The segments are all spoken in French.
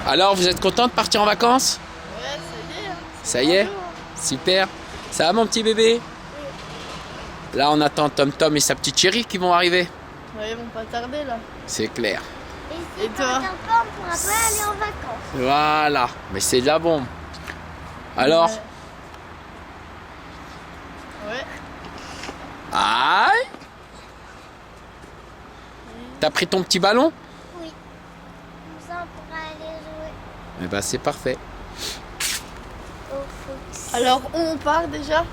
Alors, vous êtes content de partir en vacances? Ouais, ça y est. Ça y est? Bonjour. Super. Ça va mon petit bébé? Là, on attend Tom Tom et sa petite chérie qui vont arriver. Ouais, ils vont pas tarder là. C'est clair. Et toi? On pourra pas aller en vacances. Voilà. Mais c'est de la bombe. Alors? Ouais. Aïe! T'as pris ton petit ballon? Oui. Comme ça, on pourra aller jouer Eh ben, c'est parfait. au foot. Alors, où on part déjà?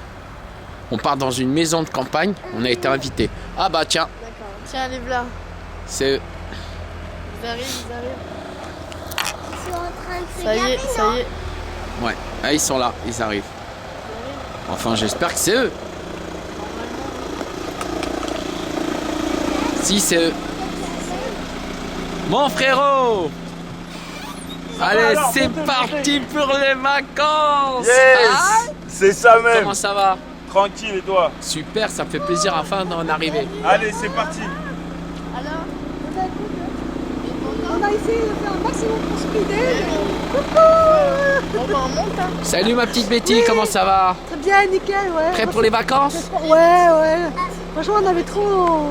On part dans une maison de campagne. On a été invités. Ah bah tiens, D'accord. Tiens, les là. c'est eux. Ils arrivent, ils arrivent. Ils sont en train de se Ça y est, gaver, ça non? y est. Ouais. Ah, ils sont là, ils arrivent. Enfin, j'espère que c'est eux. Si, c'est eux. Mon frérot! Allez, c'est parti pour les vacances! Yes! Ah, C'est ça même. comment ça va? Tranquille et toi? Super, ça me fait plaisir enfin d'en arriver. Allez, c'est parti. Alors, On a essayé de faire un maximum pour speeder. bon, bah, on monte, hein. Salut ma petite Betty, comment ça va? Très bien, nickel, ouais. Prêt pour les vacances? Ouais. Franchement, on avait trop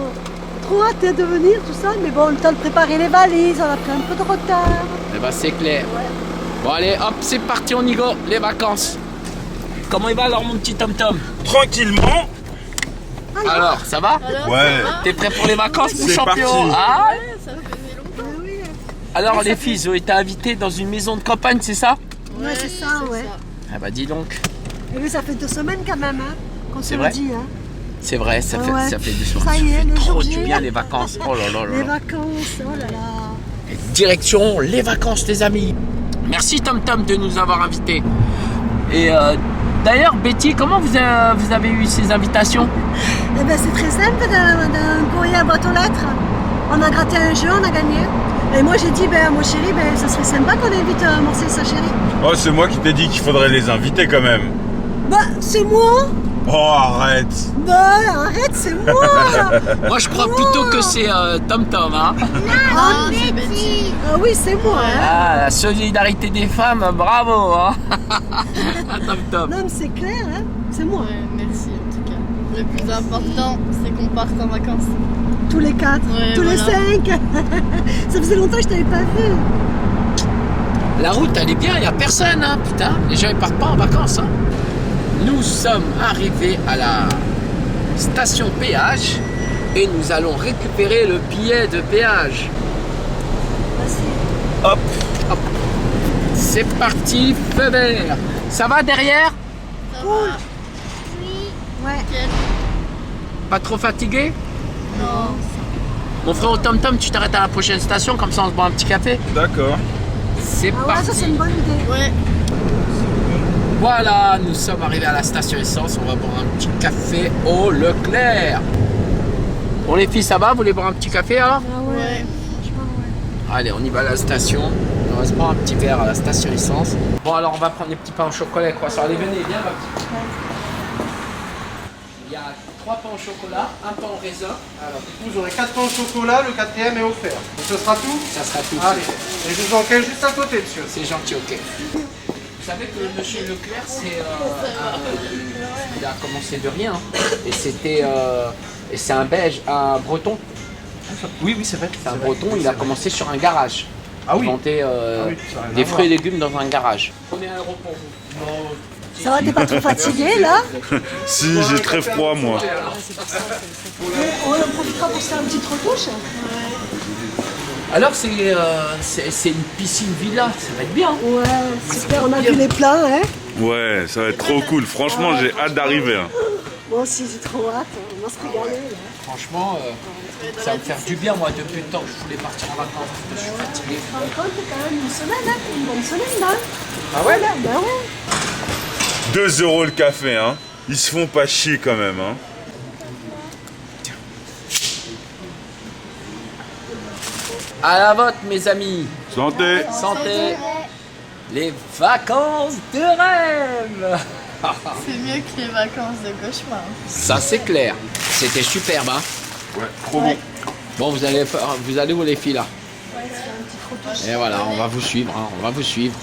hâte de venir, tout ça. Mais bon, le temps de préparer les valises, on a pris un peu de retard. Eh ben c'est clair. Bon allez, hop, c'est parti, on y go, les vacances. Comment il va alors mon petit Tom Tom? Tranquillement. Alors, ça va? Alors, Ouais. ça va? T'es prêt pour les vacances mon C'est champion? parti. Ah, Ouais, ça faisait longtemps. Oui, alors les filles, ils ont été invités dans une maison de campagne, c'est ça? Ouais, c'est ça, ouais. Ah bah dis donc, Et oui, ça fait 2 semaines quand même, hein, qu'on C'est se vrai le dit. Hein. c'est vrai, ça fait, Ouais. ça fait du soir. Ça y est, le trop jour du J. bien les vacances. Oh là là là Les là. vacances, oh là là. Et direction les vacances les amis. Merci Tom Tom de nous avoir invités. Et d'ailleurs Betty, comment vous avez eu ces invitations? Eh ben, c'est très simple, d'un courrier à boîte aux lettres. On a gratté un jeu, on a gagné. Et moi j'ai dit, mon chéri, ça serait sympa qu'on invite Marcel et sa chérie. Oh, c'est moi qui t'ai dit qu'il faudrait les inviter quand même. Bah, c'est moi. Oh, arrête. Bah, arrête, c'est moi. Moi je crois plutôt que c'est Tom Tom hein. Non, c'est Betty. Ah oui, c'est moi. Hein. Ah, la solidarité des femmes, bravo hein. Ah, Tom Tom. Non, mais c'est clair, hein. C'est moi. Ouais, merci en tout cas. Le plus important, c'est qu'on parte en vacances. Tous les 4, Ouais, tous les voilà. 5. Ça faisait longtemps que je t'avais pas vu. La route elle est bien, il n'y a personne hein, putain. Les gens ils partent pas en vacances hein. Nous sommes arrivés à la station péage et nous allons récupérer le billet de péage. Vas-y. Hop. Hop. C'est parti, feu vert. Ça va derrière? Ça Cool. va? Ouais. Nickel. Pas trop fatigué? Non. Mon frère Tom Tom, tu t'arrêtes à la prochaine station, comme ça on se boit un petit café. D'accord. C'est Ah ouais, ça c'est parti. une bonne idée. Ouais. Voilà, nous sommes arrivés à la station essence. On va boire un petit café au Leclerc. Bon les filles, ça va? Vous voulez boire un petit café alors? Ah ouais. Ouais. Franchement, ouais. Allez, on y va à la station. On va se prendre un petit verre à la station essence. Bon alors on va prendre des petits pains au chocolat et croissants. Allez, venez, viens ma petite. Il y a 3 pains au chocolat, un pain au raisin. Alors, du coup, vous aurez 4 pains au chocolat, le 4e est offert. Donc, ce sera tout? Ça sera tout. Allez, et je vous en cache juste à côté, monsieur. C'est gentil, ok. Vous savez que monsieur Leclerc, il a commencé de rien. Et c'est un Belge, un Breton. Oui, c'est vrai. C'est un Breton, il a commencé sur un garage. Ah oui. Il vendait oui, ça n'a rien des à fruits et légumes dans un garage. On est à l'aéroport. Ça va, t'es pas trop fatigué là? Si, j'ai très froid moi. On en profitera pour se faire une petite retouche. Alors c'est une piscine villa, ça va être bien. Ouais, super, on a vu les plats, hein. Ouais, ça va être trop cool. Franchement, j'ai hâte d'arriver. Hein. Moi aussi j'ai trop hâte, on va se régaler là. Franchement, ça va me faire du bien moi depuis le temps que je voulais partir en vacances parce que je suis fatigué. Tu te rends compte, quand même une semaine, hein, une bonne semaine là. Ah ouais? Ben ouais. 2 € le café, hein. Ils se font pas chier quand même, hein. À la vôtre mes amis. Santé. Santé. Les vacances de rêve. C'est mieux que les vacances de cauchemar. Ça c'est clair. C'était superbe hein. Ouais, trop bon. Bon vous allez où les filles là? Et voilà, on va vous suivre, hein, on va vous suivre.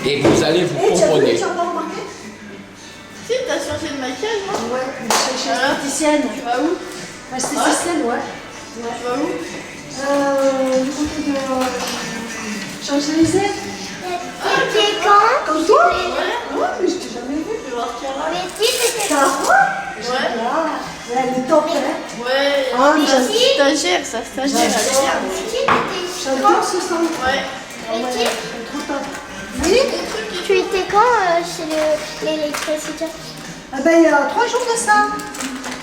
Et vous allez vous composer. Si, t'as changé de maquillage, non? Ouais, je suis esthéticienne. Tu vas où? Esthéticienne, ouais. Tu vas où? Du côté de Champs-Élysées. T'étais quand? Comme toi? Ouais. Ouais, mais je t'ai jamais vu. Tu vas voir Chiara? Mais si, t'étais Ça quand? va? Ouais. Elle est top, hein. Ouais. Ah, mais Sa stagiaire, elle est bien. Mais si, t'étais J'adore ce son. Ouais. Mais si, Trop top. Oui? tu étais quand chez l'électricité? Ah ben, il y a 3 jours de ça.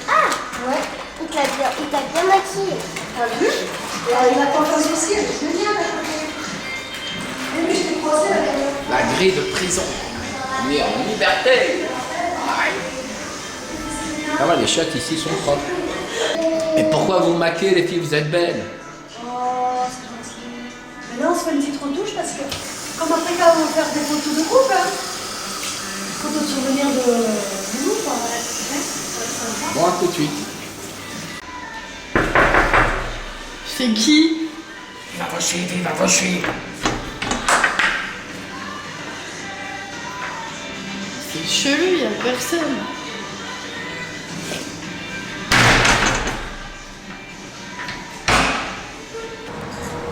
Ah, Ouais. il t'a bien maquillé. T'as vu? Et la coiffeuse aussi, elle est géniale à côté. Oui, mais je t'ai croisé la dernière fois. La grille de prison. On est en liberté. Ah ouais, les chiottes ici sont propres. Et pourquoi vous maquillez les filles? Vous êtes belles. Oh, c'est gentil. Mais là, on se fait une petite retouche parce que, comme après, quand on va faire des photos de groupe, hein. Photos de souvenirs de nous, quoi. Ouais. Sympa. Bon, à tout de suite. C'est qui? Il va vous suivre, il va vous suivre. C'est chelou, y a personne.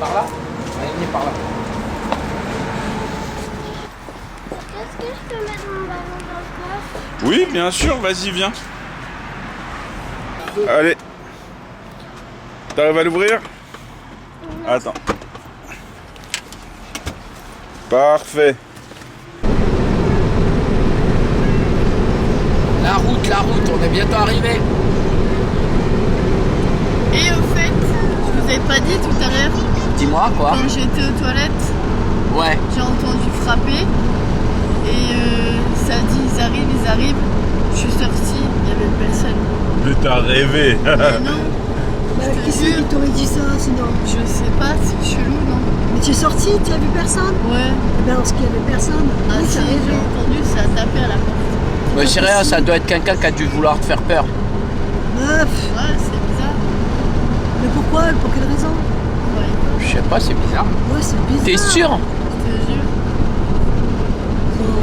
Par là? Allez, venez par là. Est-ce que je peux mettre mon ballon dans le coffre? Oui, bien sûr, vas-y, viens. Allez. T'arrives à l'ouvrir? Attends. Parfait. La route, on est bientôt arrivé. Et au fait, je vous ai pas dit tout à l'heure, Dis-moi quoi? quand j'étais aux toilettes, Ouais. j'ai entendu frapper. Et ça a dit ils arrivent. Je suis sortie, il y avait personne. Mais t'as rêvé. Mais non, Bah, je qui te c'est qui jure, t'aurait dit ça, sinon? je sais pas, c'est chelou, non? Mais tu es sorti, tu as vu personne? Ouais. Eh bien, parce qu'il y avait personne. Ah Oui, si, ça j'ai arrivait. entendu, ça a tapé à la porte. Mais c'est rien, ça doit être quelqu'un qui a dû vouloir te faire peur. Meuf, Ouais, c'est bizarre. mais pourquoi? Pour quelle raison? Ouais, Je sais pas, c'est bizarre. Ouais, c'est bizarre. T'es sûr? je te jure.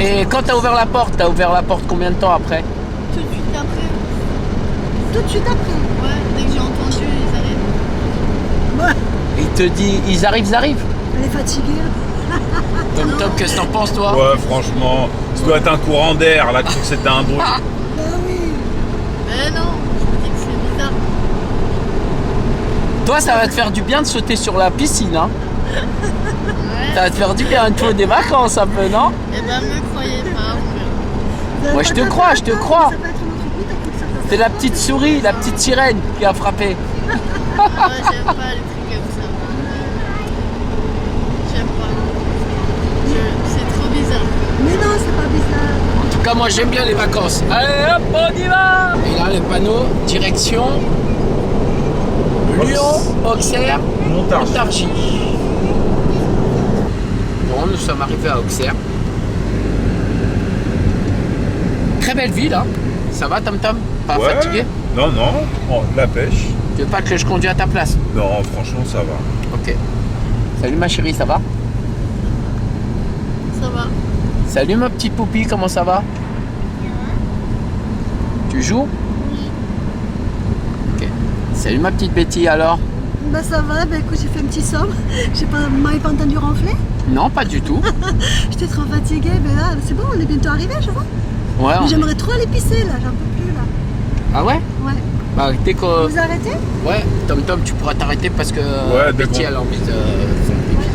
Et quand t'as ouvert la porte combien de temps après? Tout de suite après. Tout de suite après. Ouais, dès que j'ai entendu, ils arrivent. Ouais, Il te dit, ils arrivent. elle est fatiguée. Tom, qu'est-ce que t'en penses toi? Ouais, franchement, ça doit être un courant d'air. Là, tu sais que c'était un bruit. Bah oui. Mais non, je me dis que c'est bizarre. Toi, ça va te faire du bien de sauter sur la piscine, hein? Ouais. Ça va te faire du bien, il te faut des vacances un peu, non? Eh ben, me croyez pas, on verra. Moi, je te crois. Ça peut être notre but, ça peut C'est la petite souris, la petite sirène qui a frappé. Ah ouais, j'aime pas les trucs comme ça. J'aime pas. C'est trop bizarre. Mais non, c'est pas bizarre. En tout cas, moi, j'aime bien les vacances. Allez, hop, on y va! Et là, le panneau, direction Lyon, Auxerre, Montargis. Bon, nous sommes arrivés à Auxerre. Très belle ville, hein? Ça va, Tom? Pas Ouais. fatigué? Non, oh, la pêche. Tu veux pas que je conduise à ta place? Non, franchement, ça va. Ok. Salut ma chérie, ça va? Ça va. Salut ma petite poupie, comment ça va? Tu joues? Ok. Salut ma petite Betty alors? Bah ça va, bah écoute, j'ai fait un petit somme. Vous m'avez pas entendu ronfler? Non, pas du tout. J'étais trop fatiguée, mais là, c'est bon, on est bientôt arrivé, je vois. Ouais. Mais j'aimerais trop aller pisser là, j'en peux plus là. Ah ouais? Ouais. Bah dès que... Vous arrêtez? Ouais, Tom, tu pourras t'arrêter parce que dès Betty qu'on- elle a envie de faire pipi.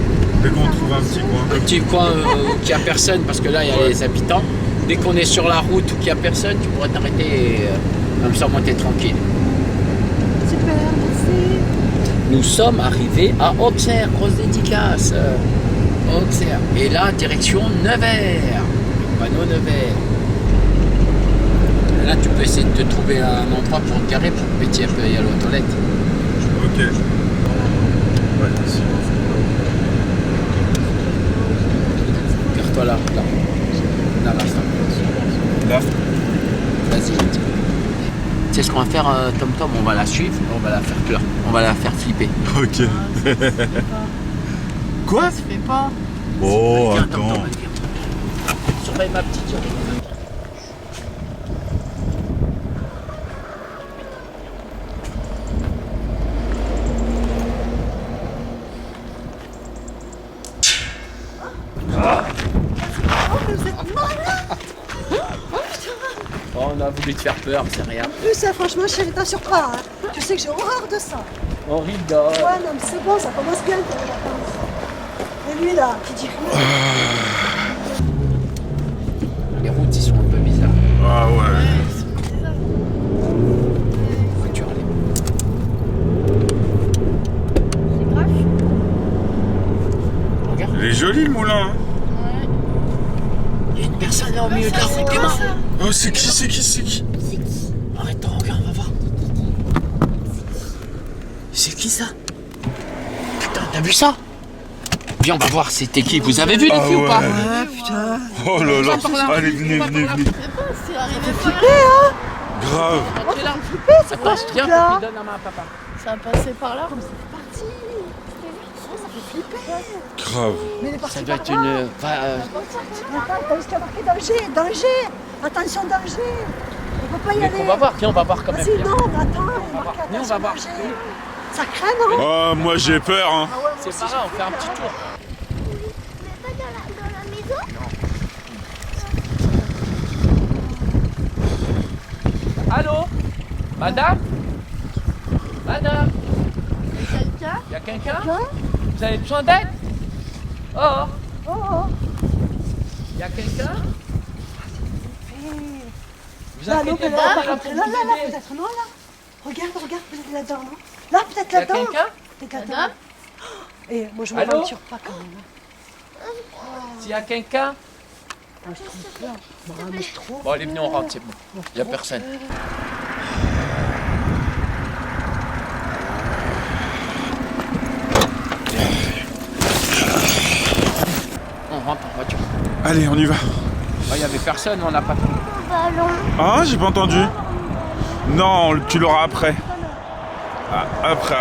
Dès qu'on trouve un petit coin. Un petit coin où il n'y a personne parce que là il y a les habitants. Dès qu'on est sur la route où il n'y a personne, tu pourras t'arrêter et comme ça monter tranquille. Super, merci. Nous sommes arrivés à Auxerre, grosse dédicace. Auxerre. Et là, direction Nevers. Panneau Nevers. Là, tu peux essayer de te trouver un endroit pour te garer pour que Betty elle peut y aller aux toilettes. Ok. Ouais, ici. Gare-toi là, là. Là, là, ça. Là. C'est ce qu'on va faire, Tom Tom. On va la suivre, on va la faire pleurer. On va la faire flipper. Ok. Quoi? Ça se fait pas. Oh, Viens, Tom Tom, attends. viens. Surveille ma petite surveille. Oh, on a voulu te faire peur, c'est rien. Plus ça, franchement, chérie, t'assures pas. Hein. Tu sais que j'ai horreur de ça. On rigole. Ouais, non, mais c'est bon, ça commence bien pour les vacances. Et lui, là, qui dit rien. Les routes, ils sont un peu bizarres. Ah ouais. Voiture, elle est... C'est grave. Regarde, Il est joli le moulin. Hein. Ouais. il y a une personne là au milieu de la route, Clément. Oh, c'est qui? Arrête, regarde, on va voir. C'est qui ça? Putain, t'as vu ça? Viens, on va voir, c'était qui? Vous avez vu les filles ou pas? Ouais, putain. Oh là là. Par là. Allez, venez. C'est arrivé par là. Grave. T'es là. Attends, tiens, là. il donne la main à papa. Ça a passé par là. Grave. Mais il est parti Ça doit par être là. une... Attends, t'as vu ce qu'il y a marqué danger. Attention, danger. On peut pas y Mais aller. on va voir, viens, on va voir quand même. Vas-y, viens. non, mais attends, il est marqué Viens, on va attention, voir. danger. Ça craint, non? Oh, moi j'ai peur. Hein. C'est pas grave, on fait un petit tour. Mais pas dans la maison. Allô? Madame? Madame? Quelqu'un? Y a quelqu'un? Vous avez besoin d'aide? Oh! Y a quelqu'un? Vous Là, non, inquiétez là, pas, on est par là contre, pour là, vous aider. peut-être non, là. Regarde, peut-être là-dedans, non? Là, peut-être Y a là-dedans. quelqu'un? Peut-être là-dedans. Madame? Et moi, je me Allô m'aventure pas quand même. S'il y a quelqu'un? Moi, je trouve peur. Moi, mais trop. Bon, allez, venez, on rentre, c'est bon. Y a personne. On rentre en voiture. Allez, on y va. Il y avait personne, on n'a pas... Ballon. Ah, j'ai pas entendu. Non, tu l'auras après. Ah, après.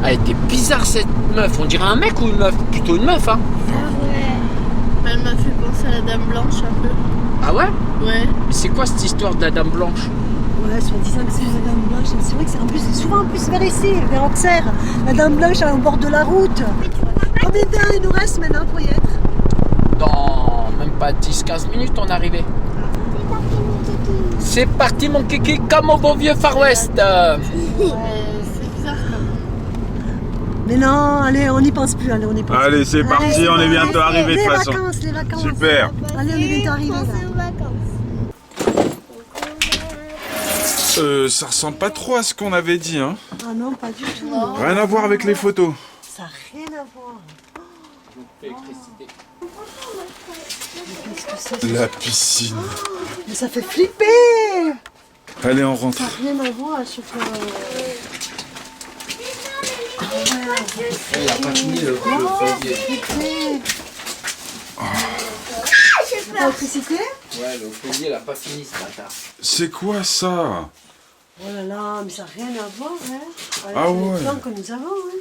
Elle était bizarre cette meuf. On dirait un mec ou une meuf? Plutôt une meuf, hein. Elle m'a fait penser à la Dame Blanche un peu. Ah ouais? Ouais. Mais c'est quoi cette histoire de la Dame Blanche? Ouais, soi-disant que c'est la Dame Blanche. C'est vrai que c'est souvent en plus vers ici, vers Auxerre. La Dame Blanche, elle est au bord de la route. Combien de temps il nous reste maintenant pour y être? Dans même pas 10-15 minutes, on est arrivé. C'est parti, mon kiki, comme au beau vieux Far West. C'est bizarre quand même. Mais non, allez, on n'y pense plus. Allez, on y pense. Allez, c'est parti, on est bientôt arrivé de toute façon. Les vacances. Super. Allez, on est bientôt arrivé là. Penser aux vacances. Ça ressemble pas trop à ce qu'on avait dit, hein. Ah non, pas du tout. Non. Rien à voir avec les photos. Ça n'a rien à voir. Qu'est-ce que c'est? La piscine. Mais ça fait flipper. Allez, on rentre. Ça n'a rien à voir, sauf que... Il n'a pas fini le folier. L'électricité? Ouais, le folier, il n'a pas fini ce matin. C'est quoi ça? Oh là là, mais ça n'a rien à voir, hein. Avec Ah ouais. les plans que nous avons, hein.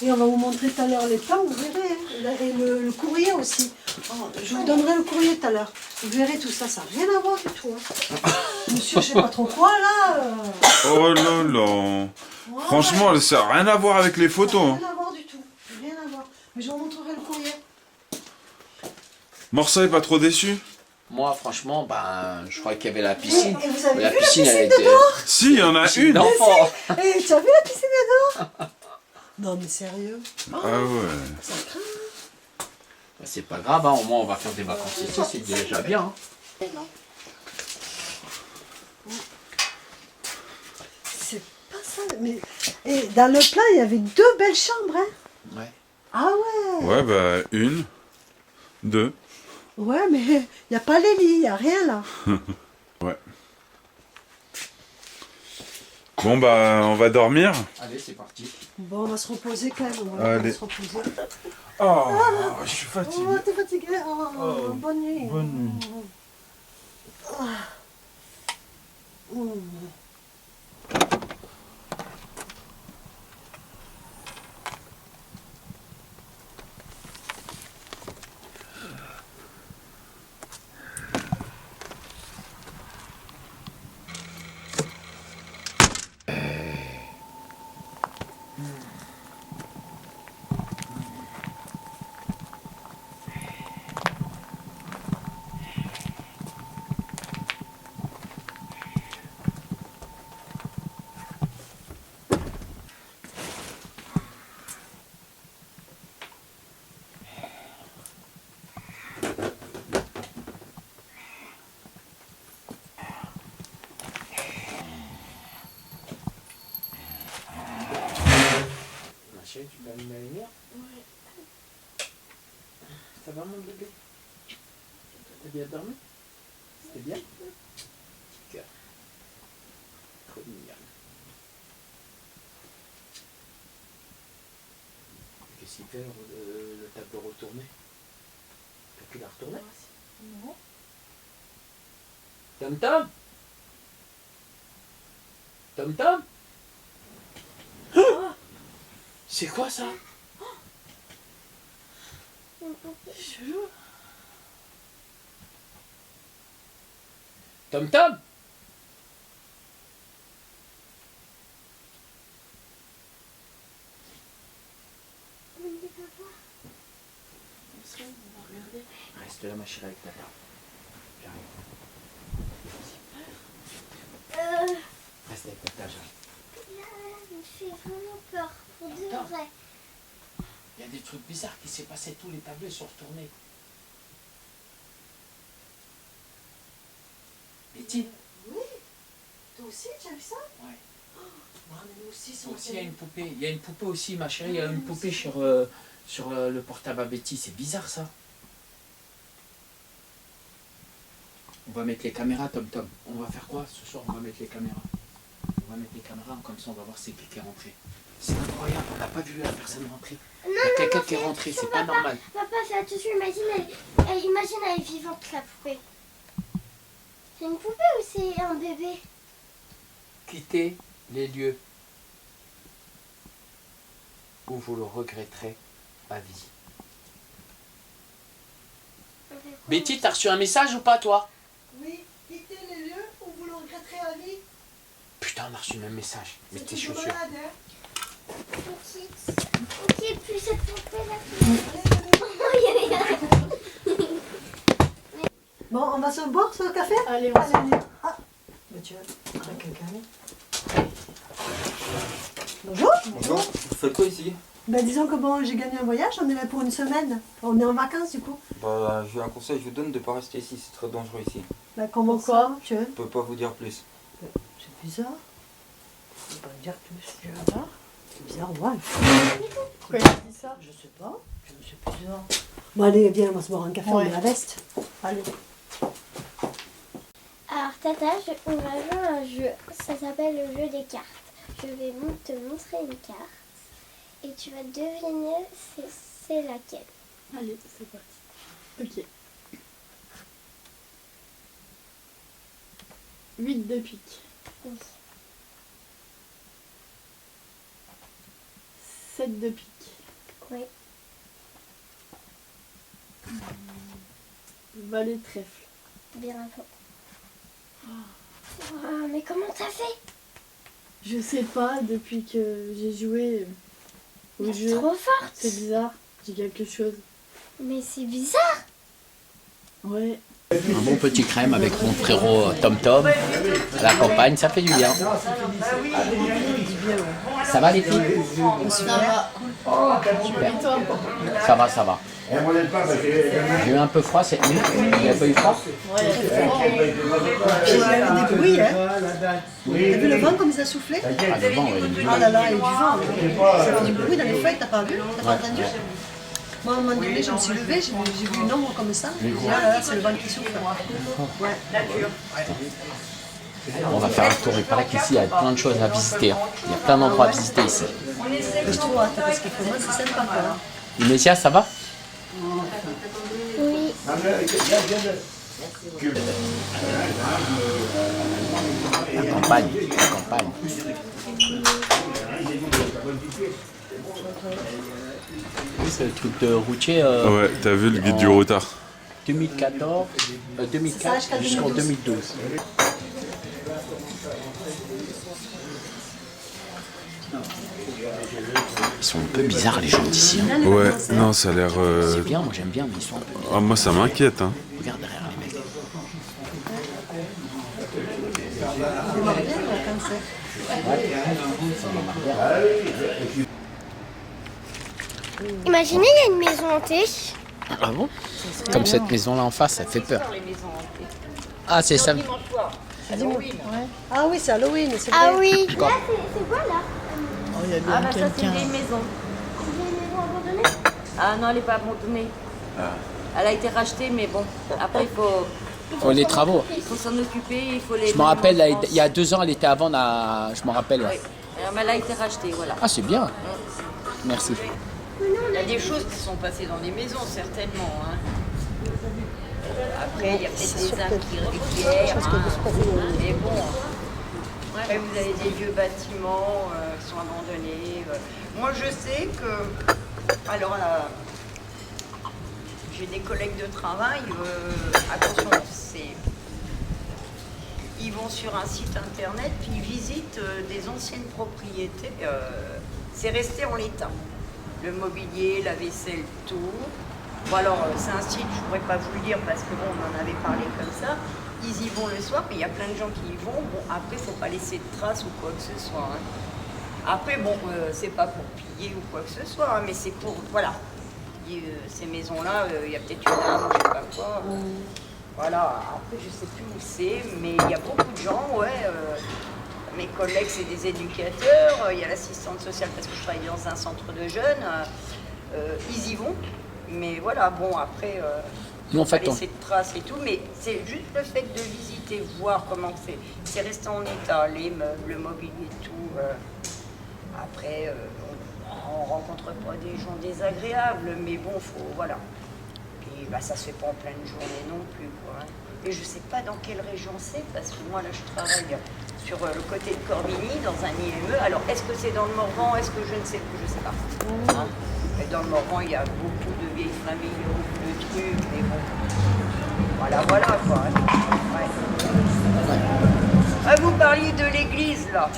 Et on va vous montrer tout à l'heure les plans, vous verrez. Hein. Et le courrier aussi. Oh, je vous donnerai le courrier tout à l'heure. Vous verrez tout ça, ça n'a rien à voir du tout. Hein. Monsieur, je sais pas trop quoi là. Oh là là. Franchement, ça n'a rien à voir avec les photos. Hein. Rien à voir du tout. Rien à voir. Mais je vous montrerai le courrier. Morsa est pas trop déçu? Moi, franchement, ben, je crois qu'il y avait la piscine. Et vous avez Mais la vu la piscine, piscine elle était... dedans? Si, il y en a une. d'enfant. Et tu as vu la piscine dedans? Non mais sérieux. Ah ouais. Ça craint. C'est pas grave, hein, au moins on va faire des vacances ici, c'est déjà bien. Hein. C'est pas ça. Mais... Et dans le plan, il y avait 2 belles chambres. Hein. Ouais. Ah ouais. Ouais, bah, 1, 2. Ouais, mais il n'y a pas les lits, il n'y a rien là. Ouais. Bon, bah, on va dormir. Allez, c'est parti. Bon, on va se reposer quand même. On va Allez. se reposer. Oh, je suis fatigué. Oh, t'es fatigué. Oh, bonne nuit. Bonne nuit. Tu vas allumer la lumière? Ouais. Ça va mon bébé? T'as bien dormi? C'était bien? Cœur. Trop mignon. Qu'est-ce qu'il fait le tableau retourné? T'as pu la retourner? Non. Tom Tom? Tom Tom? C'est quoi ça? Chelou. Tom Tom? Reste là ma chérie avec ta table. J'arrive. Reste avec ta table, j'arrive. Il me fait vraiment peur, pour de vrai. Il y a des trucs bizarres qui s'est passé, tous les tableaux sont retournés. Betty? Oui. Toi aussi, tu as vu ça? Ouais. Oh, mais nous aussi, Toi aussi, il y a une poupée. Il y a une poupée aussi, ma chérie. Il y a une poupée sur le portable à Betty. C'est bizarre ça. On va mettre les caméras, Tom Tom. On va faire quoi ce soir? On va mettre les caméras. On va mettre les caméras, comme ça on va voir c'est qui est rentré. C'est incroyable, on n'a pas vu la personne rentrer. Il y a quelqu'un qui est rentré, c'est pas normal. Papa, fais attention, imagine, elle est vivante, la poupée. C'est une poupée ou c'est un bébé? Quittez les lieux où vous le regretterez à vie. Betty, t'as reçu un message ou pas, toi? Oui, quittez les lieux où vous le regretterez à vie. Putain, on a reçu le même message. Mets tes C'est une chaussures. balade, hein. Ok, plus cette poupée là. Bon, on va se boire ce café? Allez, on s'en va. Ah, mais tu as quelqu'un. Bonjour. Bonjour, vous faites quoi ici? Ben disons que bon, j'ai gagné un voyage, on est là pour une semaine. On est en vacances du coup. Bah, j'ai un conseil, je vous donne de ne pas rester ici, c'est très dangereux ici. Ben comment Pourquoi ça, tu veux? Je peux pas vous dire plus. C'est bizarre. Je vais pas me dire plus. Tu vas voir. C'est bizarre, ouais. Pourquoi il a dit ça? Je sais pas. C'est bizarre. Bon allez, viens, on va se boire un café, on Ouais. met la veste. Allez. Alors Tata, on va jouer à un jeu, ça s'appelle le jeu des cartes. Je vais te montrer une carte et tu vas deviner c'est laquelle. Allez, c'est parti. Ok. 8 de pique. Oui. 7 de pique. Oui. Valet de trèfle. Bravo. Oh, mais comment t'as fait? Je sais pas, depuis que j'ai joué au Mais jeu. trop forte. C'est bizarre, j'ai quelque chose. Mais c'est bizarre. Ouais. Un bon petit crème avec mon frérot Tom Tom à la campagne, ça fait du bien. Ça va les filles? Ça va. Super. Ça va, ça va. J'ai eu un peu froid cette nuit. Il n'y a pas eu froid? Il y a eu des bruits, hein. T'as vu le vent comme ça soufflait? Ah, le vent, oui. Ah là là, il y a du vent. Ça fait du bruit dans les feuilles, t'as pas vu? T'as pas entendu? Moi, à un moment donné, je me suis levée, j'ai vu une ombre comme ça. J'ai dit, ah là là, c'est le vent qui souffle. Ouais. On va faire un tour. Il paraît qu'ici, il y a plein de choses à visiter. Il y a plein d'endroits à visiter ici. Je trouve, t'as parce qu'il faut moi, c'est sympa, quoi. Inésia, ça va? Oui. La campagne, la campagne. C'est le truc de routier Ouais, t'as vu le guide du routard. 2014, 2004 jusqu'en 2012. Ils sont un peu bizarres les gens d'ici. Hein. Ouais, non, ça a l'air. C'est bien, moi j'aime bien, mais ils sont un peu... Ah, moi, ça m'inquiète. Hein. Regarde derrière les mecs. Imaginez, il y a une maison hantée. Ah bon? Comme cette maison-là en face, ça fait peur. Ah, c'est ça. Ah oui, c'est Halloween, c'est vrai. Ah oui. Là, c'est quoi là? Oh, il y a bien Ah bah ça c'est quelqu'un. une vieille maison. C'est une maison abandonnée? Ah non, elle n'est pas abandonnée. Elle a été rachetée, mais bon, après Faut les travaux. il faut s'en occuper, il faut les... Je me rappelle, là, il y a 2 ans, elle était avant, je me rappelle. Ouais. Oui, mais elle a été rachetée, voilà. Ah, c'est bien. Merci. Il y a des choses qui sont passées dans les maisons, certainement. Hein. Après, il y a peut-être des âmes qui errent, mais bon. Après, vous avez des vieux bâtiments qui sont abandonnés. Moi, je sais que... Alors, j'ai des collègues de travail, attention, ils vont sur un site internet, puis ils visitent des anciennes propriétés. C'est resté en l'état. Le mobilier, la vaisselle, tout. Bon alors, c'est un site, je ne pourrais pas vous le dire parce que bon, on en avait parlé comme ça. Ils y vont le soir, mais il y a plein de gens qui y vont. Bon, après, il ne faut pas laisser de traces ou quoi que ce soit. Hein. Après, bon, c'est pas pour piller ou quoi que ce soit, hein, mais c'est pour, voilà. Ces maisons-là, il y a peut-être une âme, je ne sais pas quoi. Voilà, après, je ne sais plus où c'est, mais il y a beaucoup de gens, ouais. Mes collègues, c'est des éducateurs, il y a l'assistante sociale parce que je travaille dans un centre de jeunes. Ils y vont, mais voilà, bon, après, Nous, en pas fait, on... laisser de traces et tout, mais c'est juste le fait de visiter, voir comment c'est resté en état, les meubles, le mobilier, tout. Après, on rencontre pas des gens désagréables, mais bon, faut, voilà. Et bah, ça se fait pas en pleine journée non plus, quoi. Et je sais pas dans quelle région c'est, parce que moi, là, je travaille sur le côté de Corbigny, dans un IME. Alors, est-ce que c'est dans le Morvan? Est-ce que je ne sais plus? Je sais pas. Hein, mais dans le Morvan, il y a beaucoup de vieilles familles, beaucoup de trucs, mais bon. Voilà, voilà, quoi. Ouais. Ah, vous parliez de l'église, là.